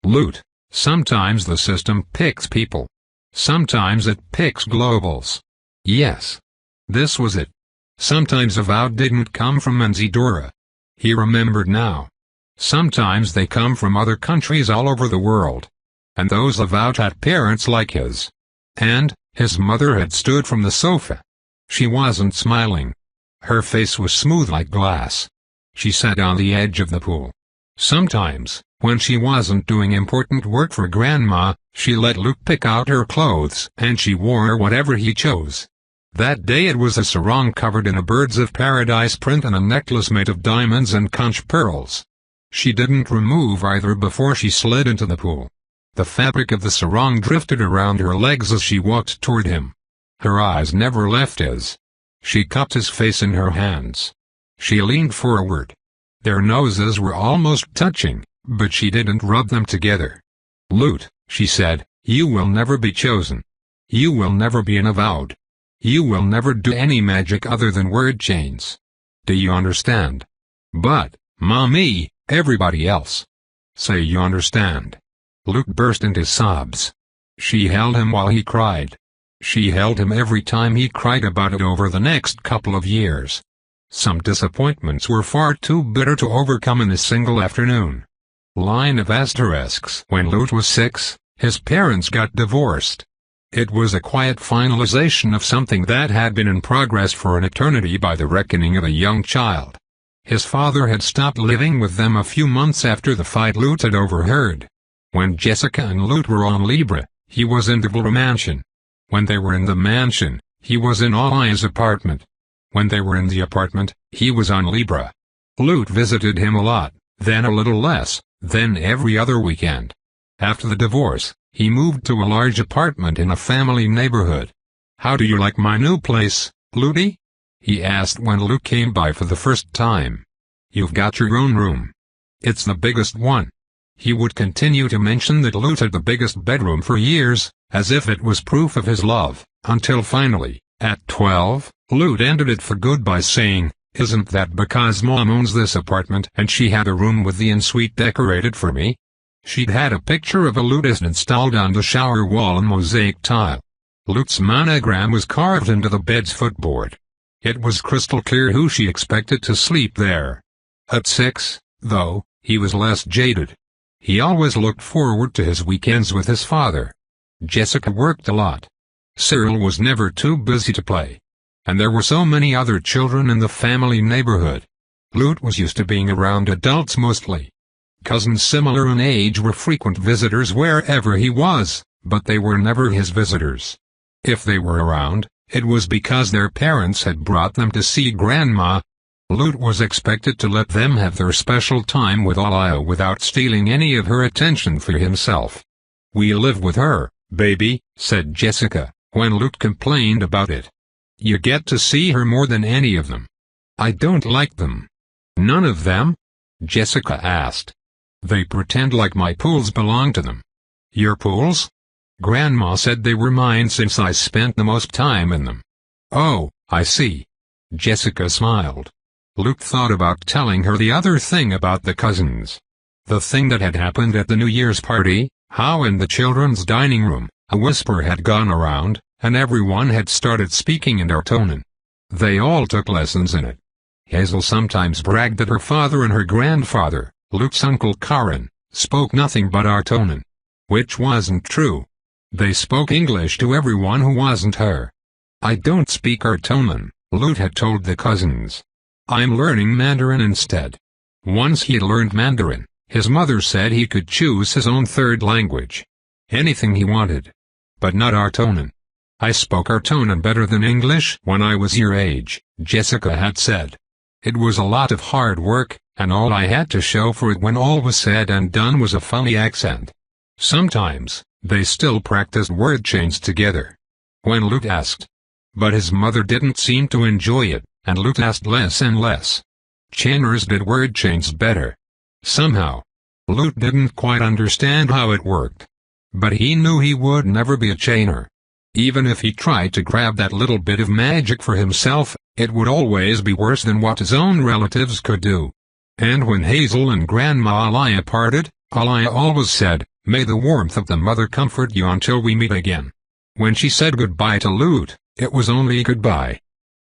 A: "Loot, sometimes the system picks people. Sometimes it picks globals." Yes. This was it. Sometimes avowed didn't come from Manzidora. He remembered now. Sometimes they come from other countries all over the world. And those avowed had parents like his. And his mother had stood from the sofa. She wasn't smiling. Her face was smooth like glass. She sat on the edge of the pool. Sometimes, when she wasn't doing important work for Grandma, she let Luke pick out her clothes and she wore whatever he chose. That day it was a sarong covered in a birds of paradise print and a necklace made of diamonds and conch pearls. She didn't remove either before she slid into the pool. The fabric of the sarong drifted around her legs as she walked toward him. Her eyes never left his. She cupped his face in her hands. She leaned forward. Their noses were almost touching, but she didn't rub them together. "Loot," she said, "you will never be chosen. You will never be an avowed. You will never do any magic other than word chains. Do you understand?" "But, Mommy, everybody else." "Say you understand." Luke burst into sobs. She held him while he cried. She held him every time he cried about it over the next couple of years. Some disappointments were far too bitter to overcome in a single afternoon. Line of asterisks. When Luke was 6, his parents got divorced. It was a quiet finalization of something that had been in progress for an eternity by the reckoning of a young child. His father had stopped living with them a few months after the fight Luke had overheard. When Jessica and Luke were on Libra, he was in the Villa mansion. When they were in the mansion, he was in Ali's apartment. When they were in the apartment, he was on Libra. Luke visited him a lot, then a little less, then every other weekend. After the divorce, he moved to a large apartment in a family neighborhood. "How do you like my new place, Ludi?" he asked when Luke came by for the first time. "You've got your own room. It's the biggest one." He would continue to mention that Luke had the biggest bedroom for years, as if it was proof of his love, until finally, at 12, Luke ended it for good by saying, "Isn't that because Mom owns this apartment and she had a room with the en-suite decorated for me?" She'd had a picture of a Luteist installed on the shower wall in mosaic tile. Luke's monogram was carved into the bed's footboard. It was crystal clear who she expected to sleep there. At 6, though, he was less jaded. He always looked forward to his weekends with his father. Jessica worked a lot. Cyril was never too busy to play. And there were so many other children in the family neighborhood. Luke was used to being around adults mostly. Cousins similar in age were frequent visitors wherever he was, but they were never his visitors. If they were around, it was because their parents had brought them to see Grandma. Luke was expected to let them have their special time with Alaya without stealing any of her attention for himself. "We live with her, baby," said Jessica, when Luke complained about it. "You get to see her more than any of them." "I don't like them." "None of them?" Jessica asked. "They pretend like my pools belong to them." "Your pools?" "Grandma said they were mine since I spent the most time in them." "Oh, I see." Jessica smiled. Luke thought about telling her the other thing about the cousins. The thing that had happened at the New Year's party, how in the children's dining room, a whisper had gone around, and everyone had started speaking in Artonan. They all took lessons in it. Hazel sometimes bragged that her father and her grandfather, Luke's uncle Karan, spoke nothing but Artonan. Which wasn't true. They spoke English to everyone who wasn't her. "I don't speak Artonan," Luke had told the cousins. "I'm learning Mandarin instead." Once he had learned Mandarin, his mother said he could choose his own third language. Anything he wanted. But not Artonan. "I spoke Artonan better than English when I was your age," Jessica had said. "It was a lot of hard work, and all I had to show for it when all was said and done was a funny accent." Sometimes, they still practiced word chains together. When Luke asked. But his mother didn't seem to enjoy it, and Luke asked less and less. Chainers did word chains better. Somehow. Luke didn't quite understand how it worked. But he knew he would never be a chainer. Even if he tried to grab that little bit of magic for himself, it would always be worse than what his own relatives could do. And when Hazel and Grandma Alaya parted, Alaya always said, "May the warmth of the mother comfort you until we meet again." When she said goodbye to Luke, it was only goodbye.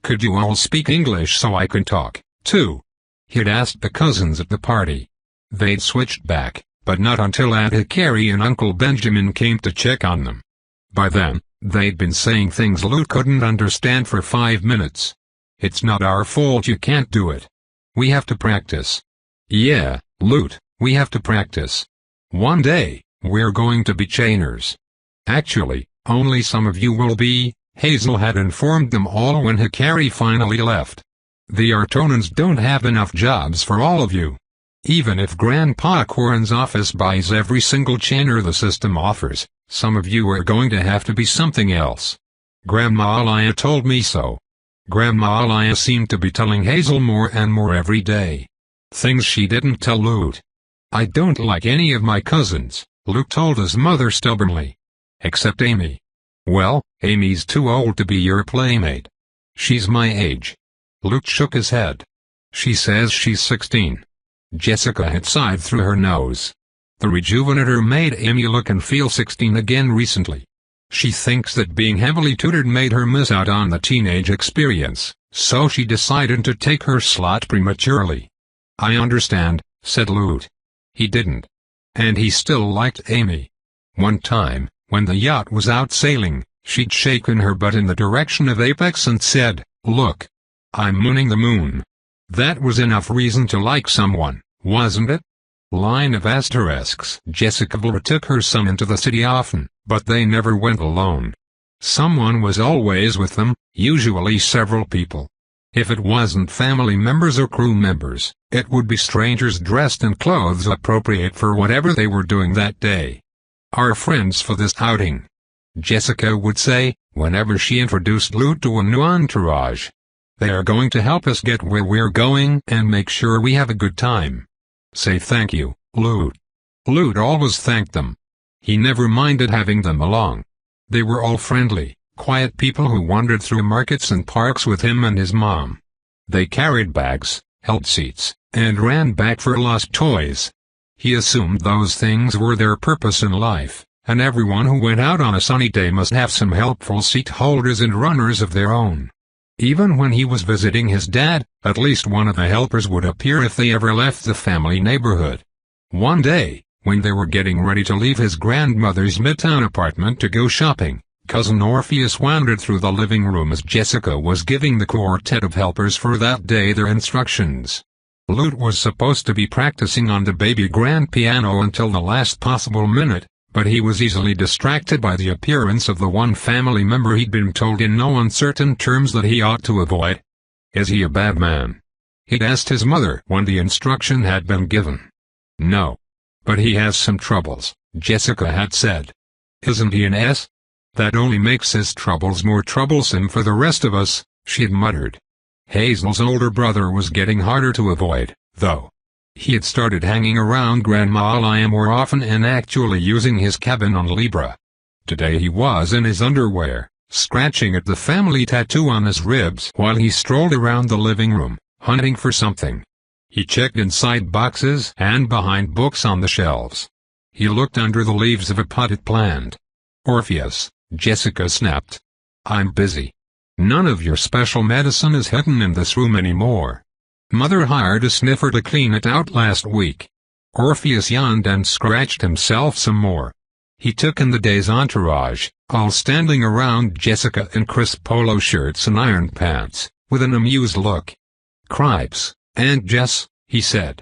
A: "Could you all speak English so I can talk, too?" he'd asked the cousins at the party. They'd switched back, but not until Aunt Hikari and Uncle Benjamin came to check on them. By then, they'd been saying things Luke couldn't understand for 5 minutes. "It's not our fault you can't do it. We have to practice." "Yeah, Luke, we have to practice. One day, we're going to be chainers." "Actually, only some of you will be," Hazel had informed them all when Hikari finally left. "The Artonans don't have enough jobs for all of you. Even if Grandpa Corin's office buys every single chainer the system offers, some of you are going to have to be something else. Grandma Alaya told me so." Grandma Alaya seemed to be telling Hazel more and more every day. Things she didn't tell Luke. "I don't like any of my cousins," Luke told his mother stubbornly. "Except Amy." "Well, Amy's too old to be your playmate." "She's my age." Luke shook his head. "She says she's 16. Jessica had sighed through her nose. The rejuvenator made Amy look and feel 16 again recently. She thinks that being heavily tutored made her miss out on the teenage experience, so she decided to take her slot prematurely. "I understand," said Luke. He didn't. And he still liked Amy. One time, when the yacht was out sailing, she'd shaken her butt in the direction of Apex and said, "Look. I'm mooning the moon." That was enough reason to like someone, wasn't it? Line of asterisks. Jessica Valra took her son into the city often, but they never went alone. Someone was always with them, usually several people. If it wasn't family members or crew members, it would be strangers dressed in clothes appropriate for whatever they were doing that day. "Our friends for this outing," Jessica would say, whenever she introduced Luke to a new entourage. They are going to help us get where we're going and make sure we have a good time. Say thank you, Lute. Lute always thanked them. He never minded having them along. They were all friendly, quiet people who wandered through markets and parks with him and his mom. They carried bags, held seats, and ran back for lost toys. He assumed those things were their purpose in life, and everyone who went out on a sunny day must have some helpful seat holders and runners of their own. Even when he was visiting his dad, at least one of the helpers would appear if they ever left the family neighborhood. One day, when they were getting ready to leave his grandmother's midtown apartment to go shopping, Cousin Orpheus wandered through the living room as Jessica was giving the quartet of helpers for that day their instructions. Lute was supposed to be practicing on the baby grand piano until the last possible minute, but he was easily distracted by the appearance of the one family member he'd been told in no uncertain terms that he ought to avoid. Is he a bad man? He'd asked his mother when the instruction had been given. No. But he has some troubles, Jessica had said. Isn't he an S? That only makes his troubles more troublesome for the rest of us, she'd muttered. Hazel's older brother was getting harder to avoid, though. He had started hanging around Grandma Alia more often and actually using his cabin on Libra. Today he was in his underwear, scratching at the family tattoo on his ribs while he strolled around the living room, hunting for something. He checked inside boxes and behind books on the shelves. He looked under the leaves of a potted plant. Orpheus, Jessica snapped. I'm busy. None of your special medicine is hidden in this room anymore. Mother hired a sniffer to clean it out last week. Orpheus yawned and scratched himself some more. He took in the day's entourage, all standing around Jessica in crisp polo shirts and iron pants, with an amused look. Cripes, Aunt Jess, he said.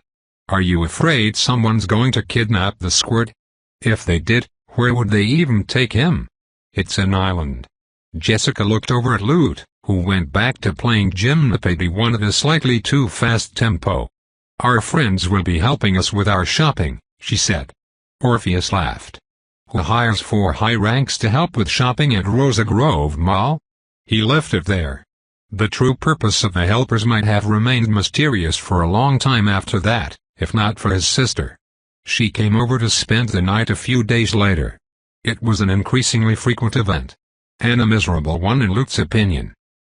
A: Are you afraid someone's going to kidnap the squirt? If they did, where would they even take him? It's an island. Jessica looked over at Lute, who went back to playing Gymnopédie at a slightly too fast tempo. Our friends will be helping us with our shopping, she said. Orpheus laughed. Who hires 4 high ranks to help with shopping at Rosa Grove Mall? He left it there. The true purpose of the helpers might have remained mysterious for a long time after that, if not for his sister. She came over to spend the night a few days later. It was an increasingly frequent event. And a miserable one in Lute's opinion.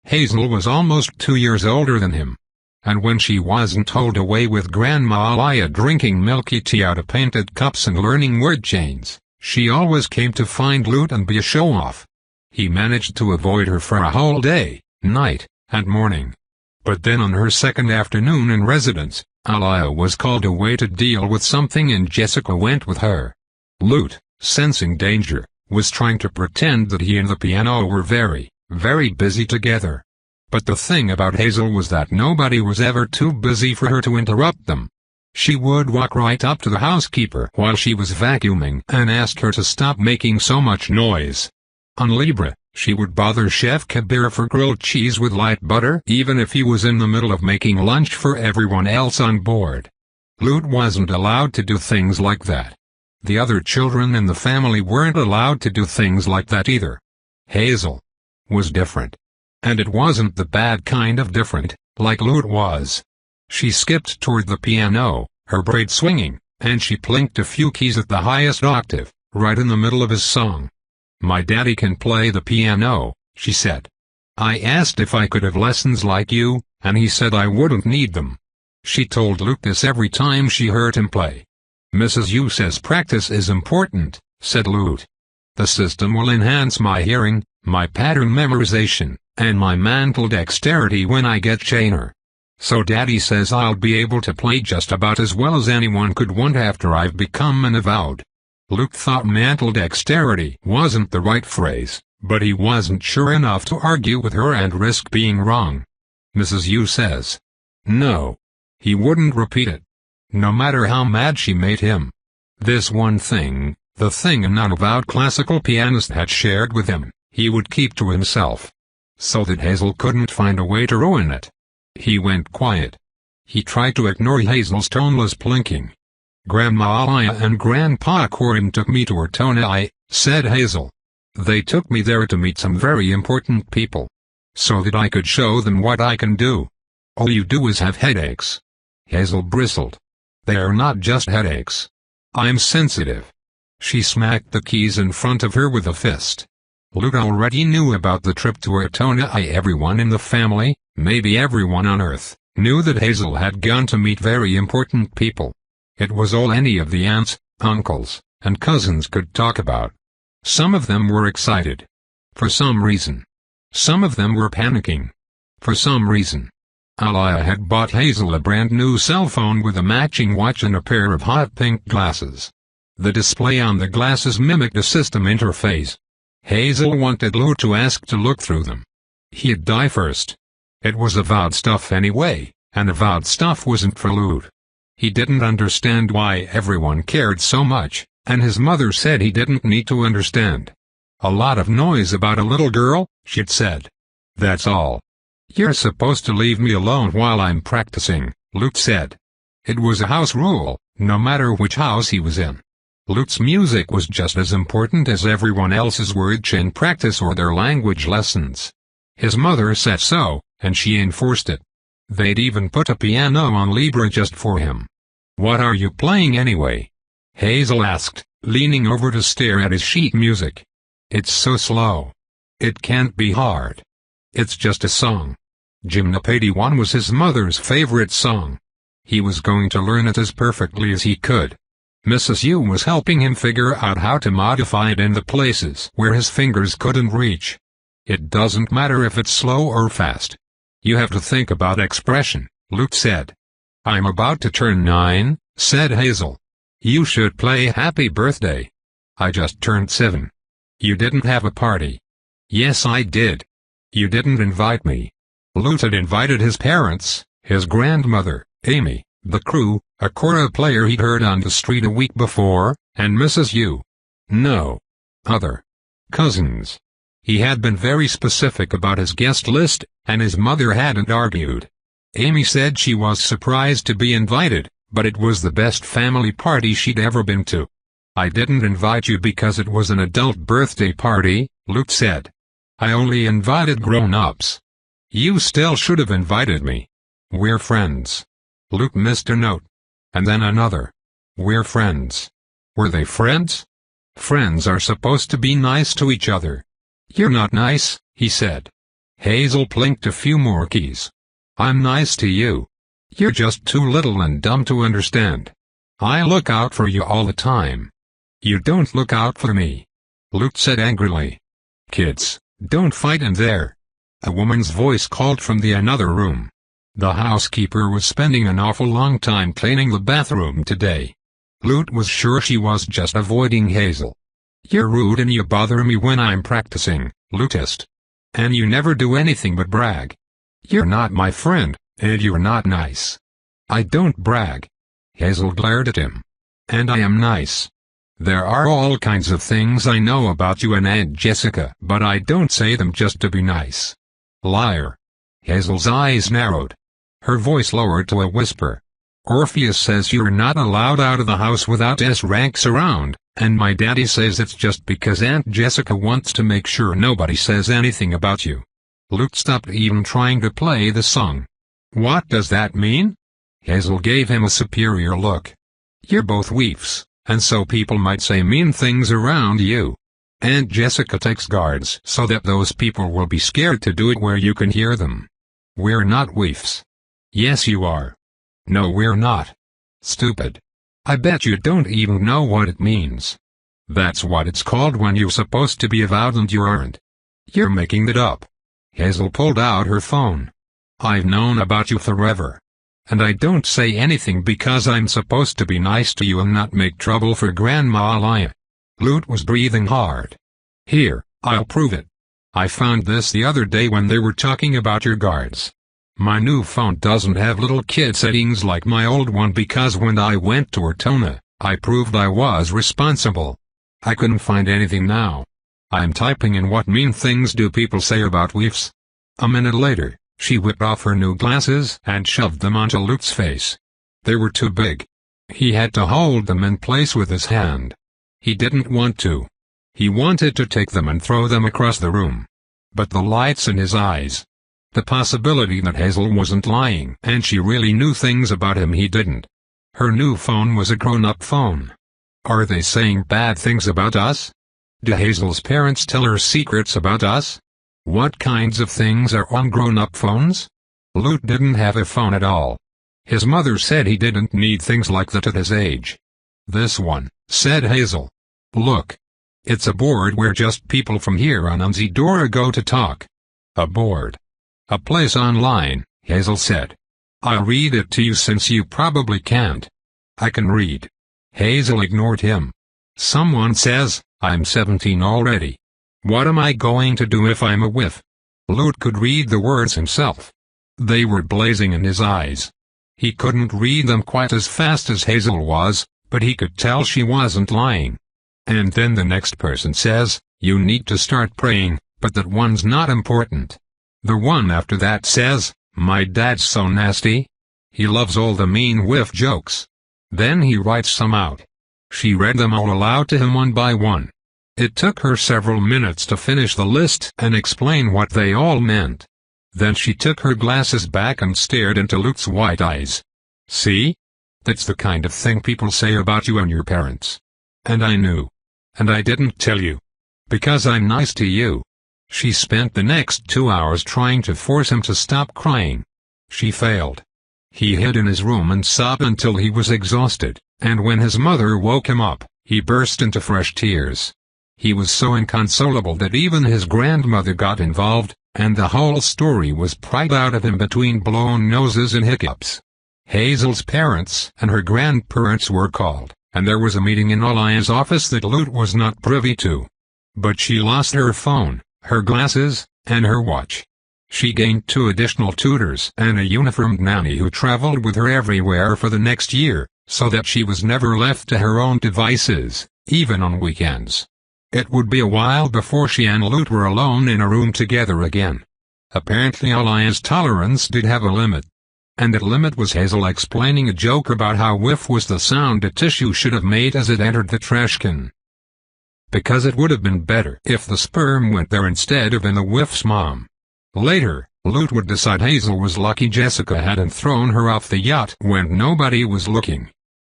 A: Hazel was almost 2 years older than him. And when she wasn't holed away with Grandma Alia drinking milky tea out of painted cups and learning word chains, she always came to find Lute and be a show-off. He managed to avoid her for a whole day, night, and morning. But then on her second afternoon in residence, Alia was called away to deal with something and Jessica went with her. Lute, sensing danger, was trying to pretend that he and the piano were very, very busy together. But the thing about Hazel was that nobody was ever too busy for her to interrupt them. She would walk right up to the housekeeper while she was vacuuming and ask her to stop making so much noise. On Libra, she would bother Chef Kabir for grilled cheese with light butter even if he was in the middle of making lunch for everyone else on board. Lute wasn't allowed to do things like that. The other children in the family weren't allowed to do things like that either. Hazel was different. And it wasn't the bad kind of different, like Lute was. She skipped toward the piano, her braid swinging, and she plinked a few keys at the highest octave, right in the middle of his song. My daddy can play the piano, she said. I asked if I could have lessons like you, and he said I wouldn't need them. She told Lute this every time she heard him play. Mrs. Yu says practice is important, said Lute. The system will enhance my hearing, my pattern memorization, and my mental dexterity when I get trainer. So Daddy says I'll be able to play just about as well as anyone could want after I've become an avowed. Lute thought mental dexterity wasn't the right phrase, but he wasn't sure enough to argue with her and risk being wrong. Mrs. Yu says. No. He wouldn't repeat it. No matter how mad she made him. This one thing, the thing a non-avowed classical pianist had shared with him, he would keep to himself. So that Hazel couldn't find a way to ruin it. He went quiet. He tried to ignore Hazel's toneless plinking. Grandma Alia and Grandpa Corin took me to Ortona, said Hazel. They took me there to meet some very important people. so that I could show them what I can do. All you do is have headaches. Hazel bristled. They are not just headaches. I'm sensitive. She smacked the keys in front of her with a fist. Lute already knew about the trip to Ortona. Everyone in the family, maybe everyone on Earth, knew that Hazel had gone to meet very important people. It was all any of the aunts, uncles, and cousins could talk about. Some of them were excited. For some reason. Some of them were panicking. For some reason. Aliyah had bought Hazel a brand new cell phone with a matching watch and a pair of hot pink glasses. The display on the glasses mimicked a system interface. Hazel wanted Lute to ask to look through them. He'd die first. It was avowed stuff anyway, and avowed stuff wasn't for Lute. He didn't understand why everyone cared so much, and his mother said he didn't need to understand. A lot of noise about a little girl, she'd said. That's all. You're supposed to leave me alone while I'm practicing, Lute said. It was a house rule, no matter which house he was in. Lute's music was just as important as everyone else's word chain practice or their language lessons. His mother said so, and she enforced it. They'd even put a piano on Libra just for him. What are you playing anyway? Hazel asked, leaning over to stare at his sheet music. It's so slow. It can't be hard. It's just a song. Gymnopédie 1 was his mother's favorite song. He was going to learn it as perfectly as he could. Mrs. Yu was helping him figure out how to modify it in the places where his fingers couldn't reach. It doesn't matter if it's slow or fast. You have to think about expression, Lute said. I'm about to turn 9, said Hazel. You should play Happy Birthday. I just turned 7. You didn't have a party. Yes, I did. You didn't invite me. Lute had invited his parents, his grandmother, Amy, the crew, a kora player he'd heard on the street a week before, and Mrs. Yu. No. Other cousins. He had been very specific about his guest list, and his mother hadn't argued. Amy said she was surprised to be invited, but it was the best family party she'd ever been to. I didn't invite you because it was an adult birthday party, Lute said. I only invited grown-ups. You still should have invited me. We're friends. Lute missed a note. And then another. We're friends. Were they friends? Friends are supposed to be nice to each other. You're not nice, he said. Hazel plinked a few more keys. I'm nice to you. You're just too little and dumb to understand. I look out for you all the time. You don't look out for me. Lute said angrily. Kids, don't fight in there. A woman's voice called from the another room. The housekeeper was spending an awful long time cleaning the bathroom today. Lute was sure she was just avoiding Hazel. You're rude and you bother me when I'm practicing, Lute hissed. And you never do anything but brag. You're not my friend, and you're not nice. I don't brag. Hazel glared at him. And I am nice. There are all kinds of things I know about you and Aunt Jessica, but I don't say them just to be nice. Liar. Hazel's eyes narrowed. Her voice lowered to a whisper. Orpheus says you're not allowed out of the house without S-ranks around, and my daddy says it's just because Aunt Jessica wants to make sure nobody says anything about you. Lute stopped even trying to play the song. What does that mean? Hazel gave him a superior look. You're both weefs, and so people might say mean things around you. Aunt Jessica takes guards so that those people will be scared to do it where you can hear them. We're not weefs. Yes you are. No we're not. Stupid. I bet you don't even know what it means. That's what it's called when you're supposed to be avowed and you aren't. You're making it up. Hazel pulled out her phone. I've known about you forever. And I don't say anything because I'm supposed to be nice to you and not make trouble for Grandma Aliyah. Lute was breathing hard. Here, I'll prove it. I found this the other day when they were talking about your guards. My new phone doesn't have little kid settings like my old one because when I went to Ortona, I proved I was responsible. I couldn't find anything now. I'm typing in what mean things do people say about weefs. A minute later, she whipped off her new glasses and shoved them onto Lute's face. They were too big. He had to hold them in place with his hand. He didn't want to. He wanted to take them and throw them across the room. but the lights in his eyes. The possibility that Hazel wasn't lying and she really knew things about him he didn't. Her new phone was a grown-up phone. Are they saying bad things about us? Do Hazel's parents tell her secrets about us? What kinds of things are on grown-up phones? Lute didn't have a phone at all. His mother said he didn't need things like that at his age. This one, said Hazel. Look. It's a board where just people from here on Zedora go to talk. A board. A place online, Hazel said. I'll read it to you since you probably can't. I can read. Hazel ignored him. Someone says, I'm 17 already. What am I going to do if I'm a whiff? Lute could read the words himself. They were blazing in his eyes. He couldn't read them quite as fast as Hazel was, but he could tell she wasn't lying. And then the next person says, you need to start praying, but that one's not important. The one after that says, my dad's so nasty. He loves all the mean whiff jokes. Then he writes some out. She read them all aloud to him one by one. It took her several minutes to finish the list and explain what they all meant. Then she took her glasses back and stared into Lute's white eyes. See? That's the kind of thing people say about you and your parents. And I knew. And I didn't tell you. Because I'm nice to you. She spent the next 2 hours trying to force him to stop crying. She failed. He hid in his room and sobbed until he was exhausted, and when his mother woke him up, he burst into fresh tears. He was so inconsolable that even his grandmother got involved, and the whole story was pried out of him between blown noses and hiccups. Hazel's parents and her grandparents were called, and there was a meeting in Alia's office that Lute was not privy to. But she lost her phone, her glasses, and her watch. She gained 2 additional tutors and a uniformed nanny who traveled with her everywhere for the next year, so that she was never left to her own devices, even on weekends. It would be a while before she and Lute were alone in a room together again. Apparently Alia's tolerance did have a limit. And that limit was Hazel explaining a joke about how whiff was the sound a tissue should have made as it entered the trash can. Because it would have been better if the sperm went there instead of in the whiff's mom. Later, Lute would decide Hazel was lucky Jessica hadn't thrown her off the yacht when nobody was looking.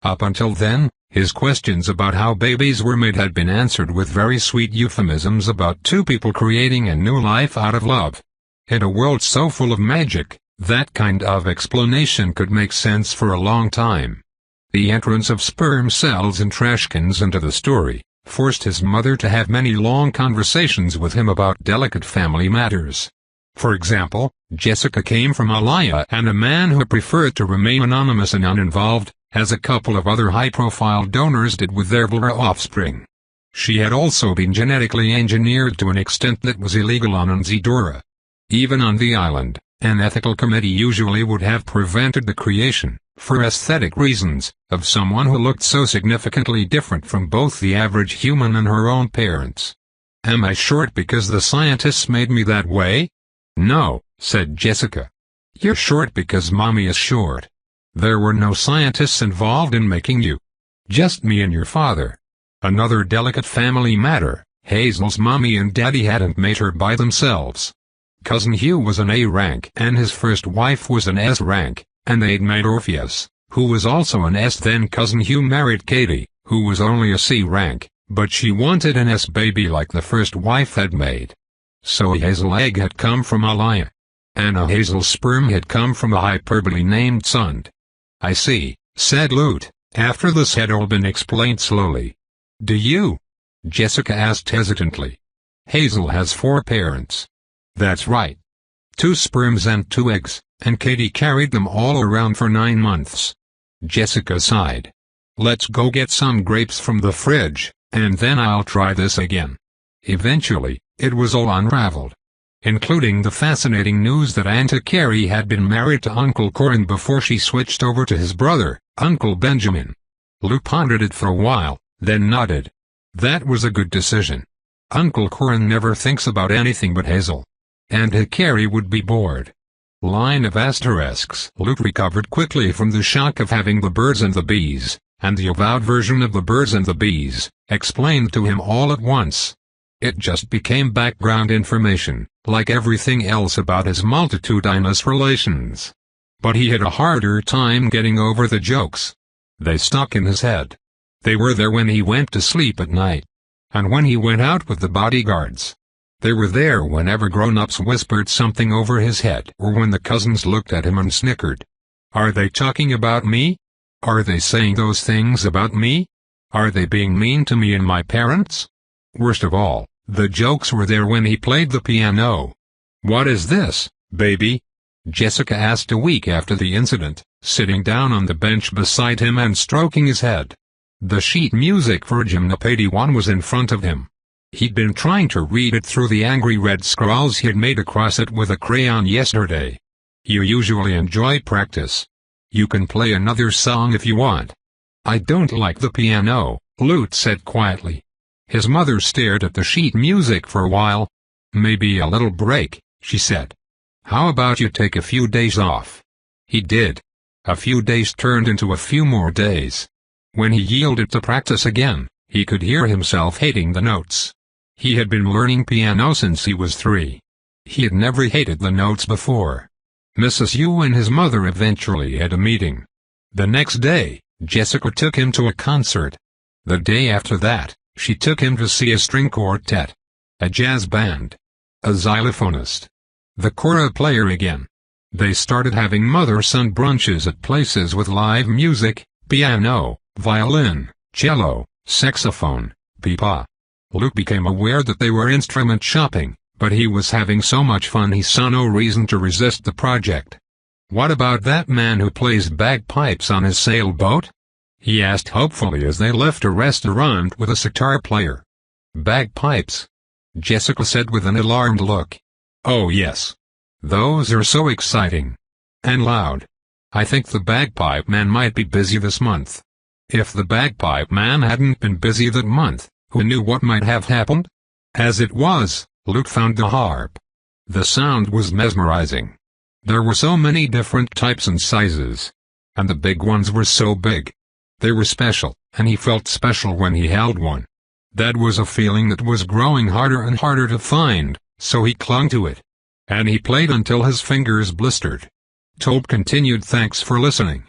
A: Up until then, his questions about how babies were made had been answered with very sweet euphemisms about 2 people creating a new life out of love. In a world so full of magic, that kind of explanation could make sense for a long time. The entrance of sperm cells in trash cans into the story forced his mother to have many long conversations with him about delicate family matters. For example, Jessica came from Alia and a man who preferred to remain anonymous and uninvolved, as a couple of other high-profile donors did with their Vlra offspring. She had also been genetically engineered to an extent that was illegal on Zedora. Even on the island, an ethical committee usually would have prevented the creation, for aesthetic reasons, of someone who looked so significantly different from both the average human and her own parents. Am I short because the scientists made me that way? No, said Jessica. You're short because mommy is short. There were no scientists involved in making you. Just me and your father. Another delicate family matter, Hazel's mommy and daddy hadn't made her by themselves. Cousin Hugh was an A rank and his first wife was an S rank, and they'd made Orpheus, who was also an S. Then Cousin Hugh married Katie, who was only a C rank, but she wanted an S baby like the first wife had made. So a Hazel egg had come from Alia. And a Hazel sperm had come from a hyperbole named Sund. I see, said Lute, after this had all been explained slowly. Do you? Jessica asked hesitantly. Hazel has 4 parents. That's right. 2 sperms and 2 eggs, and Katie carried them all around for 9 months. Jessica sighed. Let's go get some grapes from the fridge, and then I'll try this again. Eventually, it was all unraveled. Including the fascinating news that Auntie Carrie had been married to Uncle Corin before she switched over to his brother, Uncle Benjamin. Lou pondered it for a while, then nodded. That was a good decision. Uncle Corin never thinks about anything but Hazel. Auntie Carrie would be bored. Line of asterisks. Luke recovered quickly from the shock of having the birds and the bees, and the avowed version of the birds and the bees, explained to him all at once. It just became background information, like everything else about his multitudinous relations. But he had a harder time getting over the jokes. They stuck in his head. They were there when he went to sleep at night. And when he went out with the bodyguards. They were there whenever grown-ups whispered something over his head or when the cousins looked at him and snickered. Are they talking about me? Are they saying those things about me? Are they being mean to me and my parents? Worst of all, the jokes were there when he played the piano. What is this, baby? Jessica asked a week after the incident, sitting down on the bench beside him and stroking his head. The sheet music for Gymnop 81 was in front of him. He'd been trying to read it through the angry red scrawls he'd made across it with a crayon yesterday. You usually enjoy practice. You can play another song if you want. I don't like the piano, Lute said quietly. His mother stared at the sheet music for a while. Maybe a little break, she said. How about you take a few days off? He did. A few days turned into a few more days. When he yielded to practice again, he could hear himself hating the notes. He had been learning piano since he was 3. He had never hated the notes before. Mrs. Yu and his mother eventually had a meeting. The next day, Jessica took him to a concert. The day after that, she took him to see a string quartet, a jazz band, a xylophonist, the kora player again. They started having mother-son brunches at places with live music, piano, violin, cello, saxophone, pipa. Luke became aware that they were instrument shopping, but he was having so much fun he saw no reason to resist the project. What about that man who plays bagpipes on his sailboat? He asked hopefully as they left a restaurant with a sitar player. Bagpipes? Jessica said with an alarmed look. Oh yes. Those are so exciting. And loud. I think the bagpipe man might be busy this month. If the bagpipe man hadn't been busy that month, who knew what might have happened? As it was, Luke found the harp. The sound was mesmerizing. There were so many different types and sizes. And the big ones were so big. They were special, and he felt special when he held one. That was a feeling that was growing harder and harder to find, so he clung to it. And he played until his fingers blistered. Tope continued. Thanks for listening.